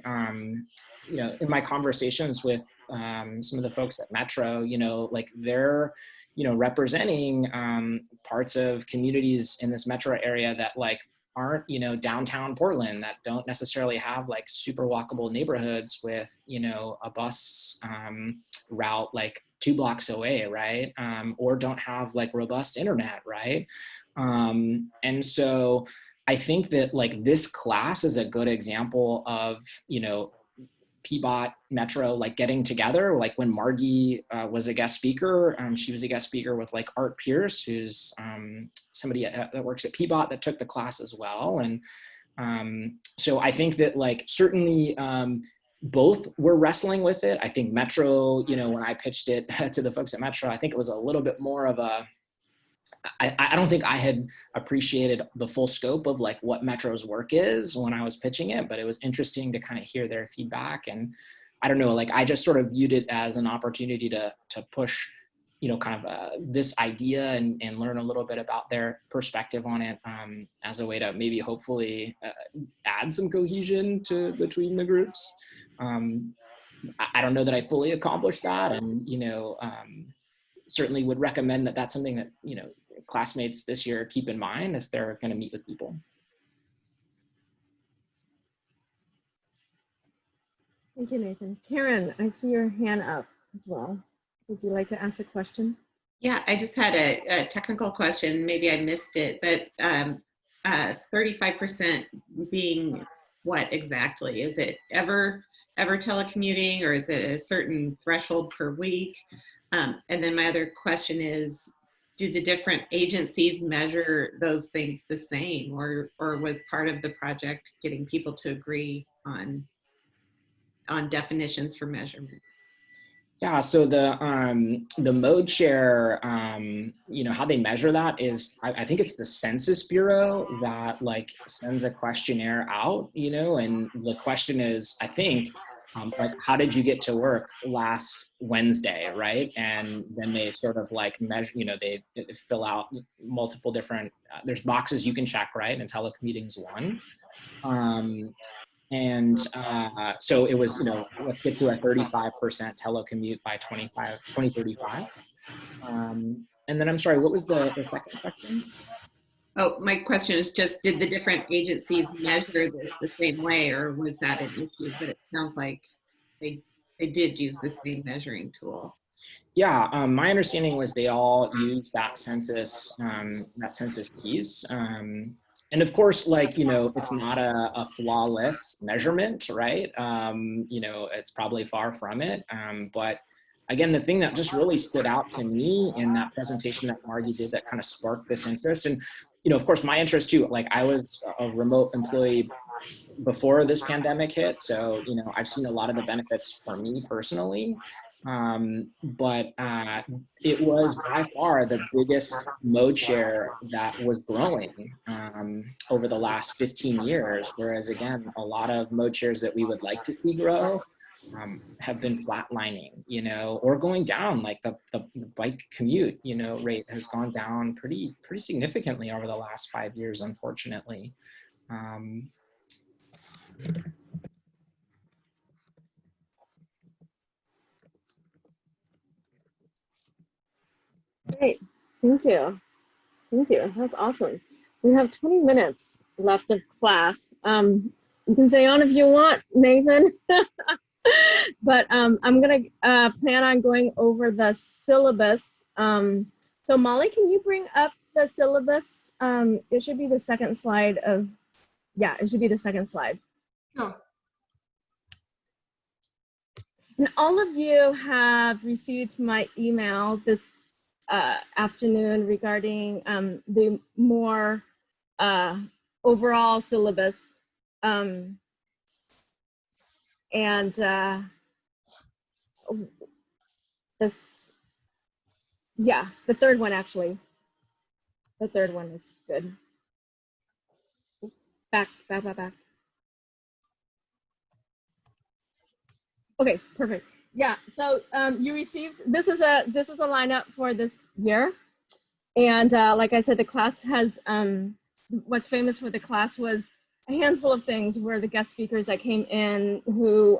[SPEAKER 10] you know, in my conversations with some of the folks at Metro, you know, like they're, you know, representing parts of communities in this metro area that like aren't, you know, downtown Portland, that don't necessarily have like super walkable neighborhoods with, you know, a bus route like 2 blocks away, right? Or don't have like robust internet, right? And so I think that like this class is a good example of, you know, PBOT, Metro, like getting together. Like when Margie was a guest speaker, she was a guest speaker with like Art Pierce, who's somebody that works at PBOT that took the class as well. And so I think that like certainly both were wrestling with it. I think Metro, you know, when I pitched it to the folks at Metro, I think it was a little bit more of a, I don't think I had appreciated the full scope of like what Metro's work is when I was pitching it, but it was interesting to kind of hear their feedback. And I don't know, like I just sort of viewed it as an opportunity to push, you know, kind of this idea and learn a little bit about their perspective on it as a way to maybe hopefully add some cohesion between the groups. I don't know that I fully accomplished that, and, you know, certainly would recommend that that's something that, you know, classmates this year keep in mind if they're going to meet with people.
[SPEAKER 1] Thank you, Nathan. Karen, I see your hand up as well. Would you like to ask a question?
[SPEAKER 12] Yeah, I just had a technical question. Maybe I missed it, but 35% being what exactly? Is it ever telecommuting, or is it a certain threshold per week? And then my other question is, do the different agencies measure those things the same, or was part of the project getting people to agree on definitions for measurement?
[SPEAKER 10] Yeah, so the mode share, you know, how they measure that is, I think it's the Census Bureau that like sends a questionnaire out, you know, and the question is, I think, like, how did you get to work last Wednesday, right? And then they sort of like measure, you know, they fill out multiple different, there's boxes you can check, right? And telecommuting's one. So it was, you know, let's get to a 35% telecommute by 2035. And then I'm sorry, what was the second question?
[SPEAKER 12] Oh, my question is just, did the different agencies measure this the same way, or was that an issue? But it sounds like they did use the same measuring tool.
[SPEAKER 10] Yeah, my understanding was they all used that census piece. And of course, like, you know, it's not a flawless measurement, right? You know, it's probably far from it. But again, the thing that just really stood out to me in that presentation that Margie did that kind of sparked this interest, and, you know, of course, my interest too, like I was a remote employee before this pandemic hit. So, you know, I've seen a lot of the benefits for me personally. But it was by far the biggest mode share that was growing over the last 15 years. Whereas again, a lot of mode shares that we would like to see grow have been flatlining, you know, or going down. Like the bike commute, you know, rate has gone down pretty significantly over the last 5 years, unfortunately.
[SPEAKER 1] Great, thank you. Thank you, that's awesome. We have 20 minutes left of class. You can stay on if you want, Nathan. But I'm gonna plan on going over the syllabus. So Molly, can you bring up the syllabus? It should be the second slide of, yeah, it should be the second slide.
[SPEAKER 11] Sure.
[SPEAKER 1] And all of you have received my email this afternoon regarding the more overall syllabus. Yeah, the third one actually. The third one is good. Back. Okay, perfect. Yeah, so you received, this is a lineup for this year. And like I said, the class has, what's famous for the class was a handful of things where the guest speakers that came in who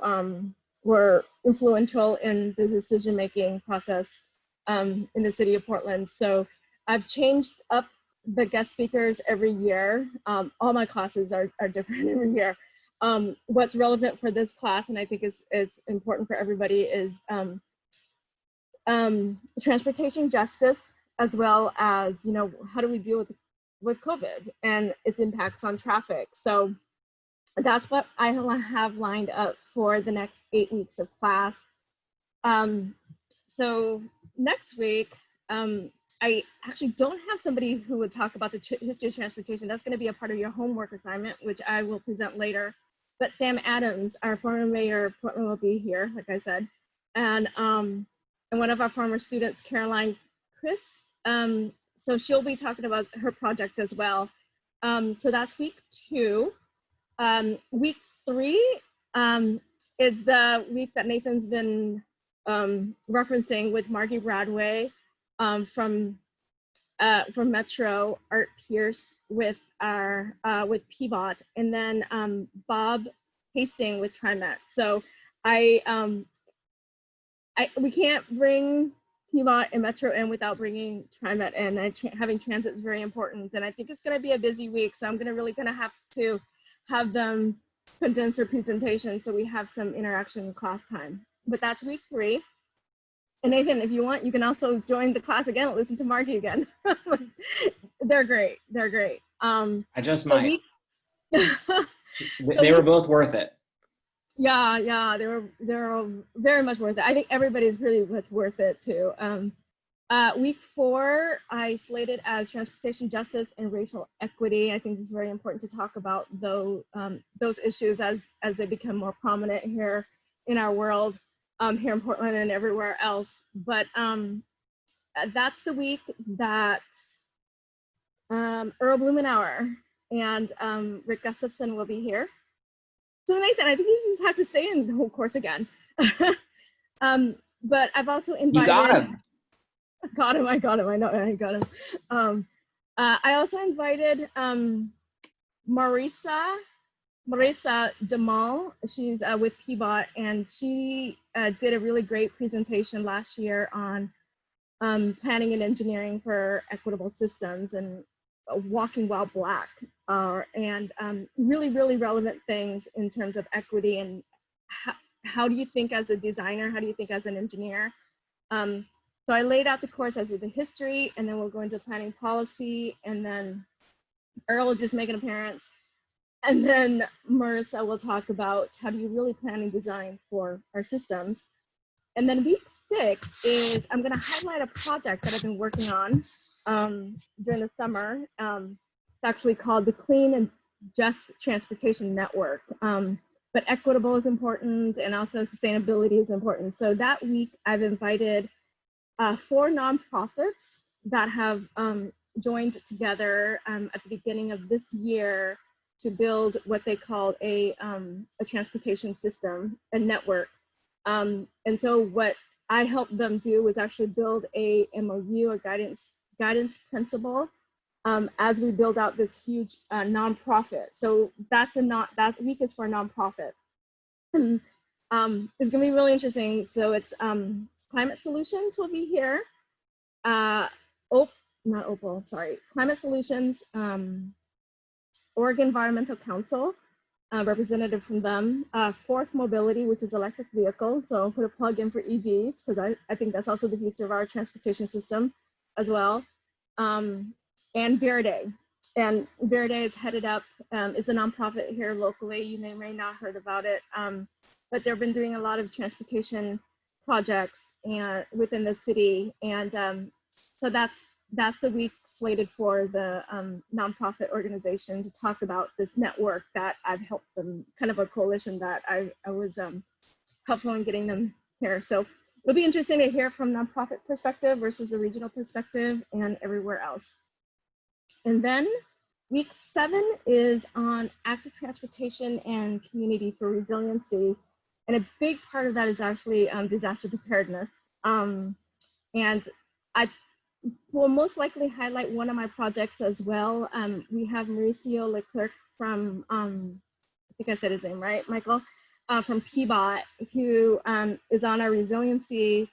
[SPEAKER 1] were influential in the decision-making process in the city of Portland. So I've changed up the guest speakers every year. All my classes are different every year. What's relevant for this class, and I think is important for everybody, is transportation justice, as well as, you know, how do we deal with COVID and its impacts on traffic. So that's what I have lined up for the next 8 weeks of class. So next week, I actually don't have somebody who would talk about the history of transportation. That's going to be a part of your homework assignment, which I will present later. But Sam Adams, our former mayor of Portland, will be here, like I said. And one of our former students, Caroline Chris, so she'll be talking about her project as well. So that's week 2. Week 3 is the week that Nathan's been referencing with Margie Bradway from Metro, Art Pierce with PBOT, and then Bob Hastings with TriMet. So we can't bring PBOT and Metro in without bringing TriMet in. Having transit is very important, and I think it's going to be a busy week, so I'm really going to have to have them condense their presentation so we have some interaction in class time. But that's week 3. And Nathan, if you want, you can also join the class again and listen to Margie again. They're great. They're great.
[SPEAKER 10] I just
[SPEAKER 1] so
[SPEAKER 10] might. They were both worth it.
[SPEAKER 1] Yeah, they were very much worth it. I think everybody's really much worth it too. Week 4, I slated as transportation justice and racial equity. I think it's very important to talk about those issues as they become more prominent here in our world, here in Portland and everywhere else. But that's the week that Earl Blumenauer and Rick Gustafson will be here. So Nathan, I think you just have to stay in the whole course again. But I've also invited—
[SPEAKER 10] You got him.
[SPEAKER 1] I got him. I know I got him. I also invited Marisa Demal. She's with PBOT, and she did a really great presentation last year on planning and engineering for equitable systems and walking while Black, and really, really relevant things in terms of equity and how do you think as a designer, how do you think as an engineer? So I laid out the course as the history, and then we'll go into planning policy, and then Earl will just make an appearance. And then Marissa will talk about how do you really plan and design for our systems. And then week 6 is, I'm gonna highlight a project that I've been working on during the summer. It's actually called the Clean and Just Transportation Network. But equitable is important, and also sustainability is important. So that week I've invited 4 nonprofits that have joined together at the beginning of this year to build what they call a transportation system, a network. And so what I helped them do was actually build a MOU, a guidance principle, as we build out this huge nonprofit. So that week is for a nonprofit. It's gonna be really interesting. So it's Climate Solutions will be here. Climate Solutions, Oregon Environmental Council, representative from them. Fourth Mobility, which is electric vehicle. So I'll put a plug in for EVs, because I think that's also the future of our transportation system as well. And Verde. And Verde is headed up, is a nonprofit here locally. You may not have heard about it, but they've been doing a lot of transportation projects within the city. And so that's the week slated for the nonprofit organization to talk about this network that I've helped them, kind of a coalition that I was helpful in getting them here. So it'll be interesting to hear from nonprofit perspective versus a regional perspective and everywhere else. And then week 7 is on active transportation and community for resiliency. And a big part of that is actually disaster preparedness. And I will most likely highlight one of my projects as well. We have Mauricio Leclerc from, I think I said his name right, Michael, from PBOT, who is on our resiliency.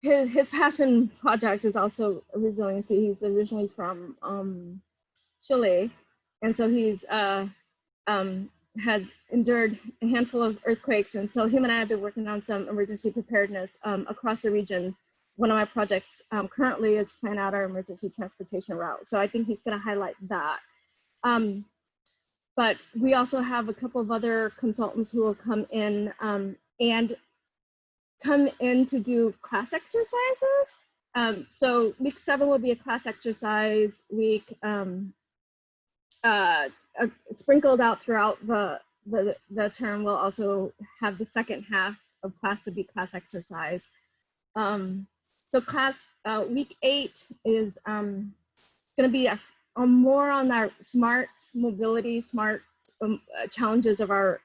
[SPEAKER 1] His passion project is also resiliency. He's originally from Chile, and so he's has endured a handful of earthquakes, and so him and I have been working on some emergency preparedness across the region. One of my projects currently is plan out our emergency transportation route, so I think he's going to highlight that. But we also have a couple of other consultants who will come in to do class exercises. So week 7 will be a class exercise week, sprinkled out throughout the term. We'll also have the second half of class to be class exercise. So class week 8 is going to be more on our smart mobility, smart challenges of our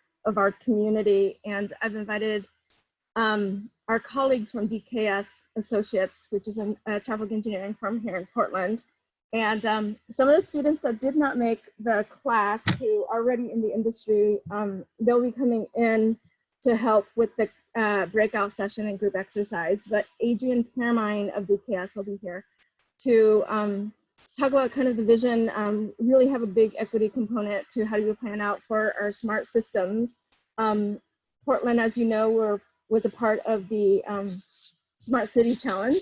[SPEAKER 1] community, and I've invited our colleagues from DKS Associates, which is a traffic engineering firm here in Portland. And some of the students that did not make the class who are already in the industry, they'll be coming in to help with the breakout session and group exercise. But Adrian Piermine of DKS will be here to talk about kind of the vision, really have a big equity component to how do you plan out for our smart systems. Portland, as you know, was a part of the Smart City Challenge.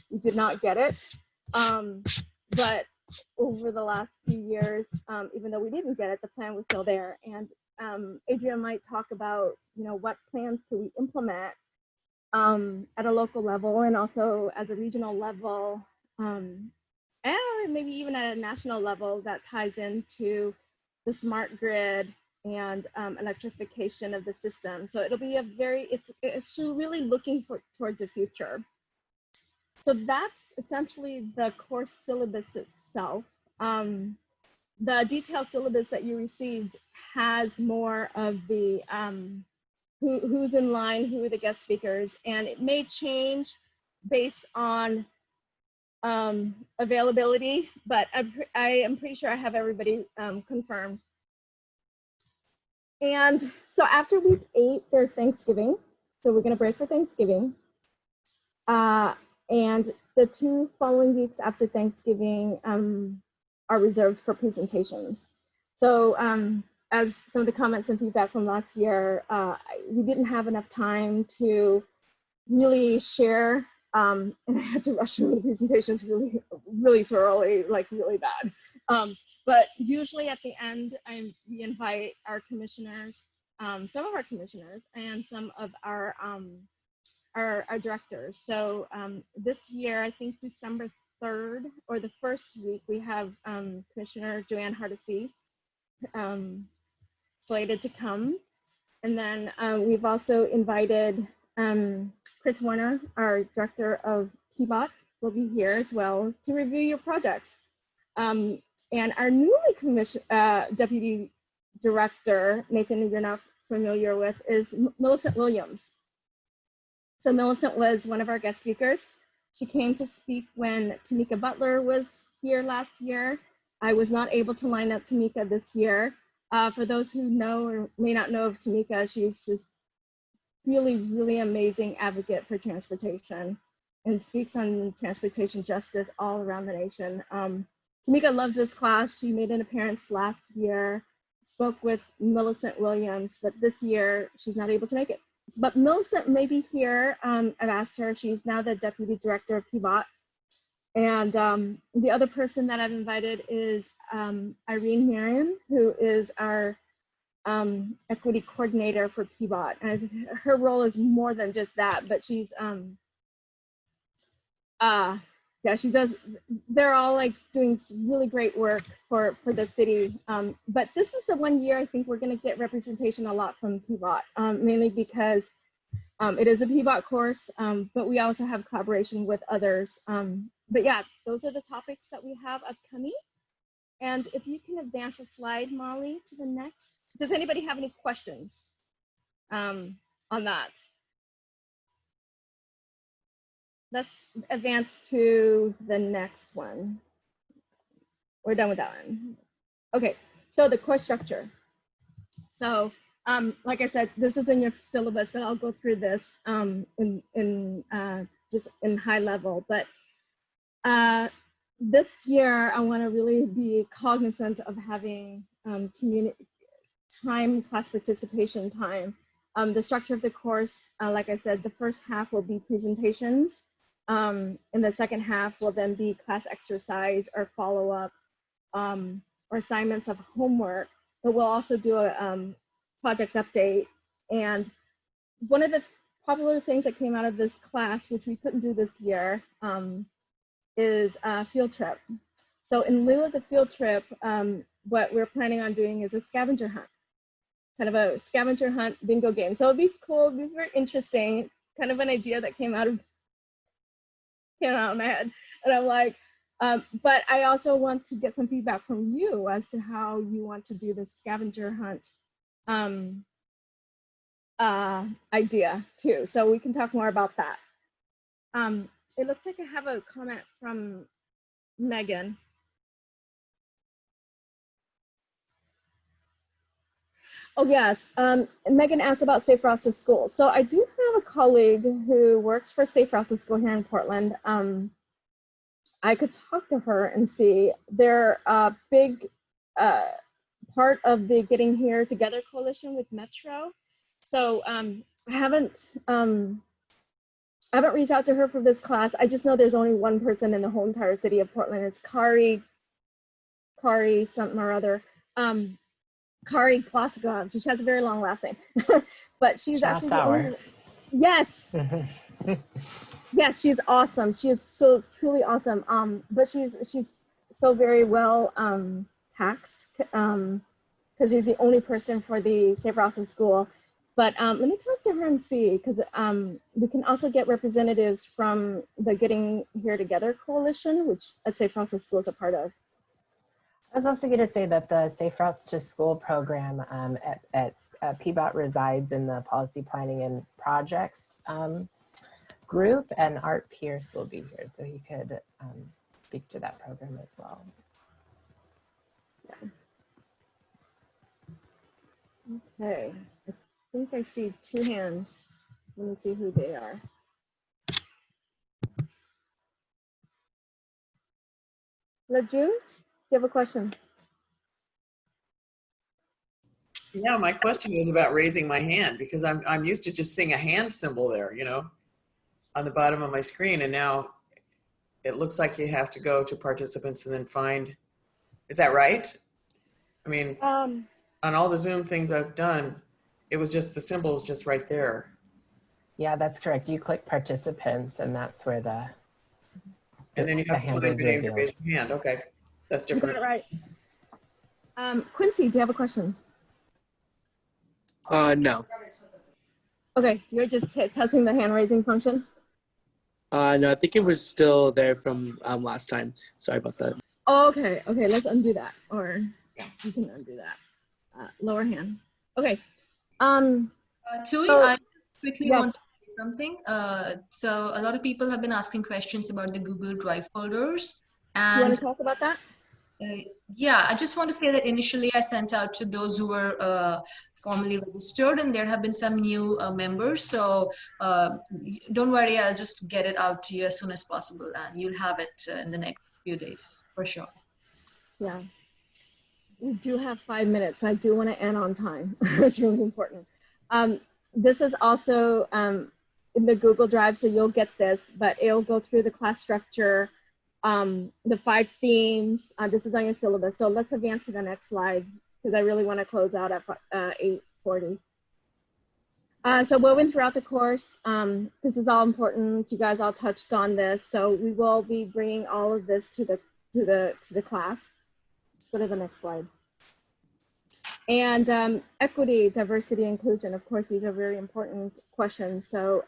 [SPEAKER 1] We did not get it. But over the last few years, even though we didn't get it, the plan was still there. And Adrian might talk about, what plans can we implement at a local level and also as a regional level, and maybe even at a national level that ties into the smart grid and electrification of the system. So it'll be it's really looking towards the future. So that's essentially the course syllabus itself. The detailed syllabus that you received has more of the who's in line, who are the guest speakers, and it may change based on availability, but I am pretty sure I have everybody confirmed. And so after week 8, there's Thanksgiving. So we're gonna break for Thanksgiving. And the 2 following weeks after Thanksgiving are reserved for presentations. So as some of the comments and feedback from last year, we didn't have enough time to really share, and I had to rush through the presentations really thoroughly, like really bad. But usually at the end, we invite our commissioners, some of our commissioners and some of our directors. So this year, I think December 3rd or the first week, we have Commissioner Joanne Hardesty slated to come. And then we've also invited Chris Warner, our director of PBOT, will be here as well to review your projects. And our newly commissioned deputy director, Nathan, you're not familiar with, is Millicent Williams. So Millicent was one of our guest speakers. She came to speak when Tamika Butler was here last year. I was not able to line up Tamika this year. For those who know or may not know of Tamika, she's just really amazing advocate for transportation and speaks on transportation justice all around the nation. Tamika loves this class. She made an appearance last year, spoke with Millicent Williams, but this year she's not able to make it. But Millicent may be here. I've asked her. She's now the deputy director of PBOT. And the other person that I've invited is Irene Marion, who is our equity coordinator for PBOT. And her role is more than just that, but she's, yeah, she does, they're all like doing really great work for the city. But this is the one year I think we're gonna get representation a lot from PBOT, mainly because it is a PBOT course, but we also have collaboration with others. But yeah, those are the topics that we have upcoming. And if you can advance a slide, Molly, to the next. Does anybody have any questions on that? Let's advance to the next one. We're done with that one. Okay, so the course structure. So like I said, this is in your syllabus, but I'll go through this just in high level. But this year, I want to really be cognizant of having class participation time. The structure of the course, like I said, the first half will be presentations. And the second half will then be class exercise or follow-up or assignments of homework. But we'll also do a project update. And one of the popular things that came out of this class, which we couldn't do this year, is a field trip. So in lieu of the field trip, what we're planning on doing is a scavenger hunt, kind of a scavenger hunt bingo game. So it'd be cool, it'd be very interesting, kind of an idea that came out of my head. And I'm like, but I also want to get some feedback from you as to how you want to do this scavenger hunt idea too. So we can talk more about that. It looks like I have a comment from Megan. Oh yes, Megan asked about Safe Routes to School. So I do have a colleague who works for Safe Routes to School here in Portland. I could talk to her and see. They're a big part of the Getting Here Together coalition with Metro. So I haven't reached out to her for this class. I just know there's only one person in the whole entire city of Portland. It's Kari something or other. Kari Kloskov. She has a very long last name, but she's actually the only, yes. Yes, she's awesome. She is so truly awesome. But she's so very well taxed because she's the only person for the Safe Routes to School. But let me talk to her and see, because we can also get representatives from the Getting Here Together coalition, which at Safe Routes to School is a part of.
[SPEAKER 3] I was also going to say that the Safe Routes to School program at PBOT resides in the Policy Planning and Projects group, and Art Pierce will be here, so he could speak to that program as well.
[SPEAKER 1] Yeah. Okay, I think I see two hands. Let me see who they are. LeJune, do you have a question?
[SPEAKER 13] Yeah, my question was about raising my hand, because I'm used to just seeing a hand symbol there, you know, on the bottom of my screen, and now it looks like you have to go to participants and then find, is that right? I mean, on all the Zoom things I've done, it was just the symbol is just right there.
[SPEAKER 3] Yeah, that's correct. You click participants, and that's where the
[SPEAKER 13] and then you have to find your name to raise your hand. Okay, that's different.
[SPEAKER 1] You got it right. Quincy, do you have a question?
[SPEAKER 4] No.
[SPEAKER 1] Okay, you're just testing the hand raising function?
[SPEAKER 4] No, I think it was still there from last time. Sorry about that.
[SPEAKER 1] Oh, okay, let's undo that, or you can undo that. Lower hand. Okay.
[SPEAKER 11] Tui, I quickly want to say something. So a lot of people have been asking questions about the Google Drive folders. And
[SPEAKER 1] do you want to talk about that?
[SPEAKER 11] Yeah, I just want to say that initially I sent out to those who were formally registered, and there have been some new members. So don't worry, I'll just get it out to you as soon as possible, and you'll have it in the next few days for sure.
[SPEAKER 1] Yeah, we do have 5 minutes. So I do want to end on time. It's really important. This is also in the Google Drive, so you'll get this, but it'll go through the class structure, the 5 themes. This is on your syllabus. So let's advance to the next slide, because I really want to close out at 8:40. So woven throughout the course, this is all important. You guys all touched on this. So we will be bringing all of this to the class. Let's go to the next slide. And equity, diversity, inclusion. Of course, these are very important questions. So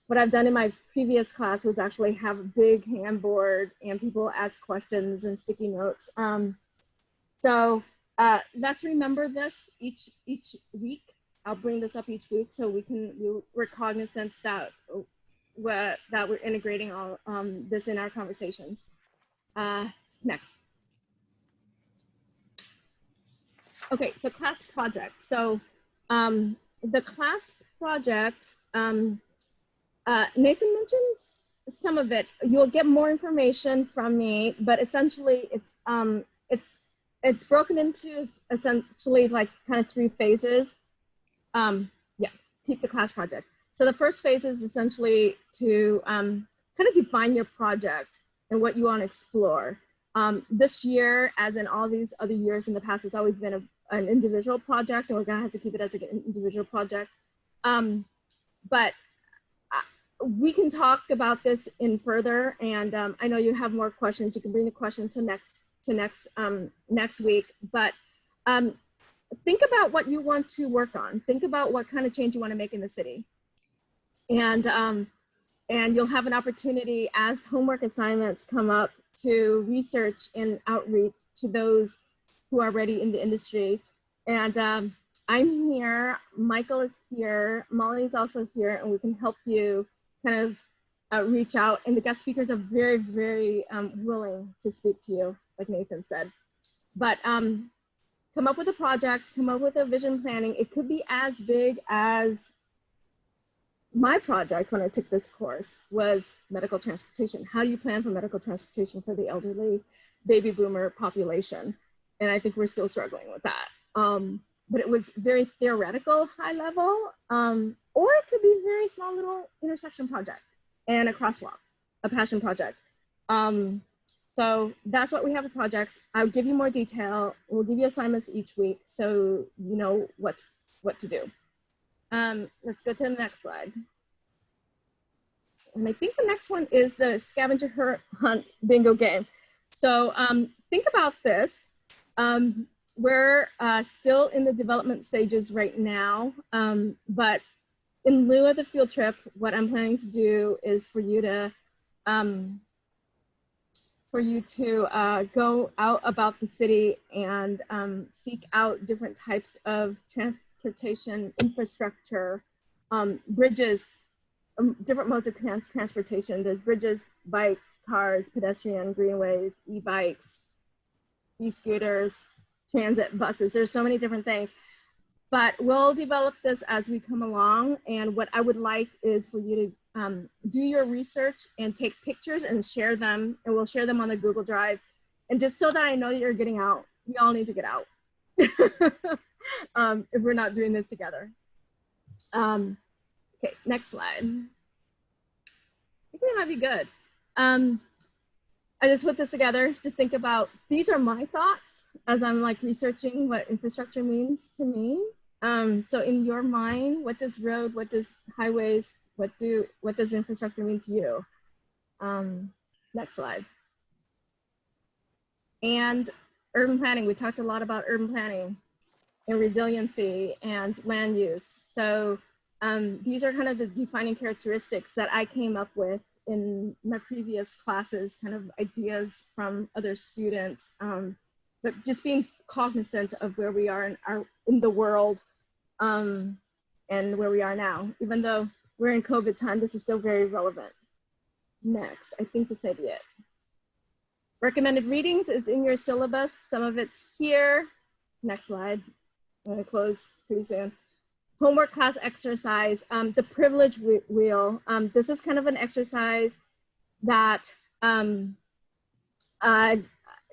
[SPEAKER 1] what I've done in my previous class was actually have a big handboard and people ask questions and sticky notes. So let's remember this each week. I'll bring this up each week so we're cognizant that we're integrating all this in our conversations. Next. Okay, so class project. So the class project, Nathan mentioned some of it. You'll get more information from me, but essentially it's broken into essentially like kind of 3 phases. Yeah, keep the class project. So the first phase is essentially to kind of define your project and what you want to explore. This year, as in all these other years in the past, it's always been an individual project, and we're gonna have to keep it as an individual project. But we can talk about this in further, and I know you have more questions. You can bring the questions to next week. But think about what you want to work on. Think about what kind of change you want to make in the city, and you'll have an opportunity as homework assignments come up to research and outreach to those who are already in the industry. And I'm here, Michael is here, Molly's also here, and we can help you kind of reach out. And the guest speakers are very, very willing to speak to you, like Nathan said. But come up with a project, come up with a vision planning. It could be as big as my project when I took this course was medical transportation. How do you plan for medical transportation for the elderly baby boomer population? And I think we're still struggling with that. But it was very theoretical, high level, or it could be a very small little intersection project and a crosswalk, a passion project. So that's what we have for projects. I'll give you more detail. We'll give you assignments each week so you know what to do. Let's go to the next slide. And I think the next one is the scavenger hunt bingo game. So think about this. We're still in the development stages right now, but in lieu of the field trip, what I'm planning to do is for you to go out about the city and seek out different types of transportation infrastructure, bridges, different modes of transportation. There's bridges, bikes, cars, pedestrian, greenways, e-bikes, e-scooters, transit buses. There's so many different things, but we'll develop this as we come along. And what I would like is for you to do your research and take pictures and share them, and we'll share them on the Google Drive. And just so that I know that you're getting out, we all need to get out if we're not doing this together. Okay, next slide. I think we might be good. I just put this together to think about, these are my thoughts as I'm like researching what infrastructure means to me. So in your mind, what does road, what does highways, what does infrastructure mean to you? Next slide. And urban planning, we talked a lot about urban planning and resiliency and land use. So these are kind of the defining characteristics that I came up with in my previous classes, kind of ideas from other students, but just being cognizant of where we are in the world and where we are now. Even though we're in COVID time, this is still very relevant. Next, I think this may be it. Recommended readings is in your syllabus. Some of it's here. Next slide. I'm gonna close pretty soon. Homework class exercise, the privilege wheel. This is kind of an exercise that I've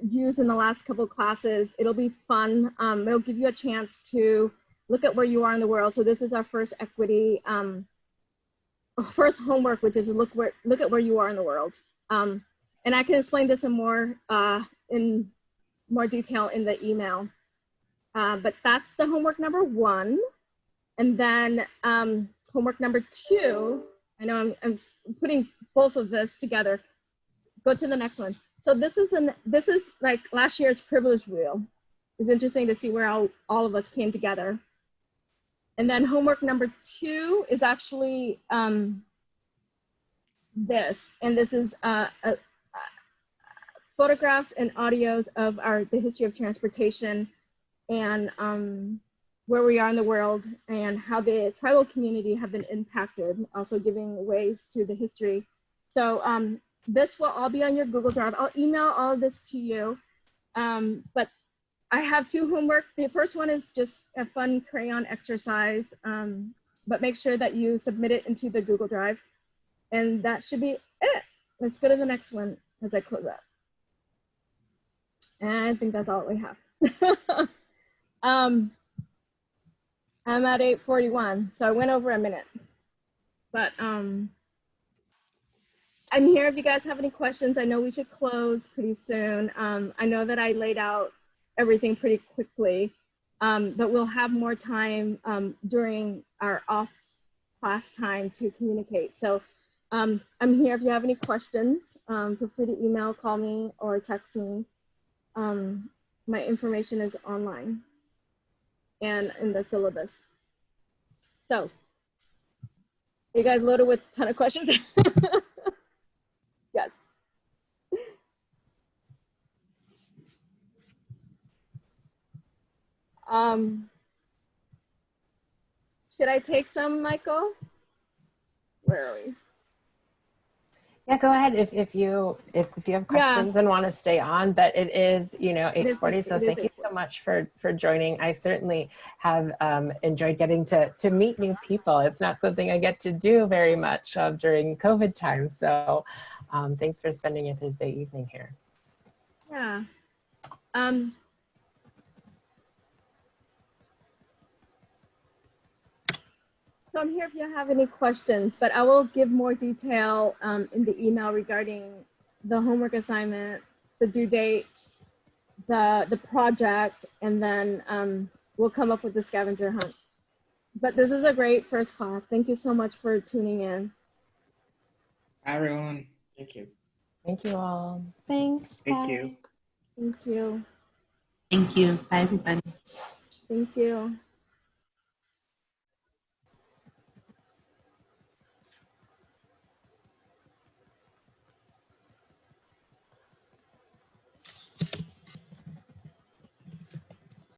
[SPEAKER 1] used in the last couple of classes. It'll be fun. It'll give you a chance to look at where you are in the world. So this is our first equity, first homework, which is look at where you are in the world. And I can explain this in more detail in the email. But that's the homework number 1. And then homework number 2, I know I'm putting both of this together. Go to the next one. So this is like last year's privilege wheel. It's interesting to see where all of us came together. And then homework number 2 is actually this, and this is photographs and audios of the history of transportation and where we are in the world and how the tribal community have been impacted, also giving ways to the history. So this will all be on your Google Drive. I'll email all of this to you, but I have 2 homework. The first one is just a fun crayon exercise, but make sure that you submit it into the Google Drive. And that should be it. Let's go to the next one as I close up. And I think that's all we have. I'm at 8:41, so I went over a minute. But I'm here if you guys have any questions. I know we should close pretty soon. I know that I laid out everything pretty quickly, but we'll have more time during our off class time to communicate. So I'm here if you have any questions. Feel free to email, call me, or text me. My information is online and in the syllabus. So, you guys loaded with a ton of questions? Yes. Should I take some, Michael? Where are we?
[SPEAKER 3] Yeah, go ahead if you have questions and want to stay on, but it is, 8:40, so thank you so much for joining. I certainly have enjoyed getting to meet new people. It's not something I get to do very much during COVID time, so thanks for spending a Thursday evening here.
[SPEAKER 1] Yeah. So I'm here if you have any questions, but I will give more detail in the email regarding the homework assignment, the due dates, the project, and then we'll come up with the scavenger hunt. But this is a great first class. Thank you so much for tuning in.
[SPEAKER 10] Bye, everyone. Thank you.
[SPEAKER 3] Thank you all.
[SPEAKER 19] Thanks.
[SPEAKER 9] Thank
[SPEAKER 19] Bye.
[SPEAKER 9] you.
[SPEAKER 1] Thank you.
[SPEAKER 6] Thank you. Bye, everybody.
[SPEAKER 1] Thank you.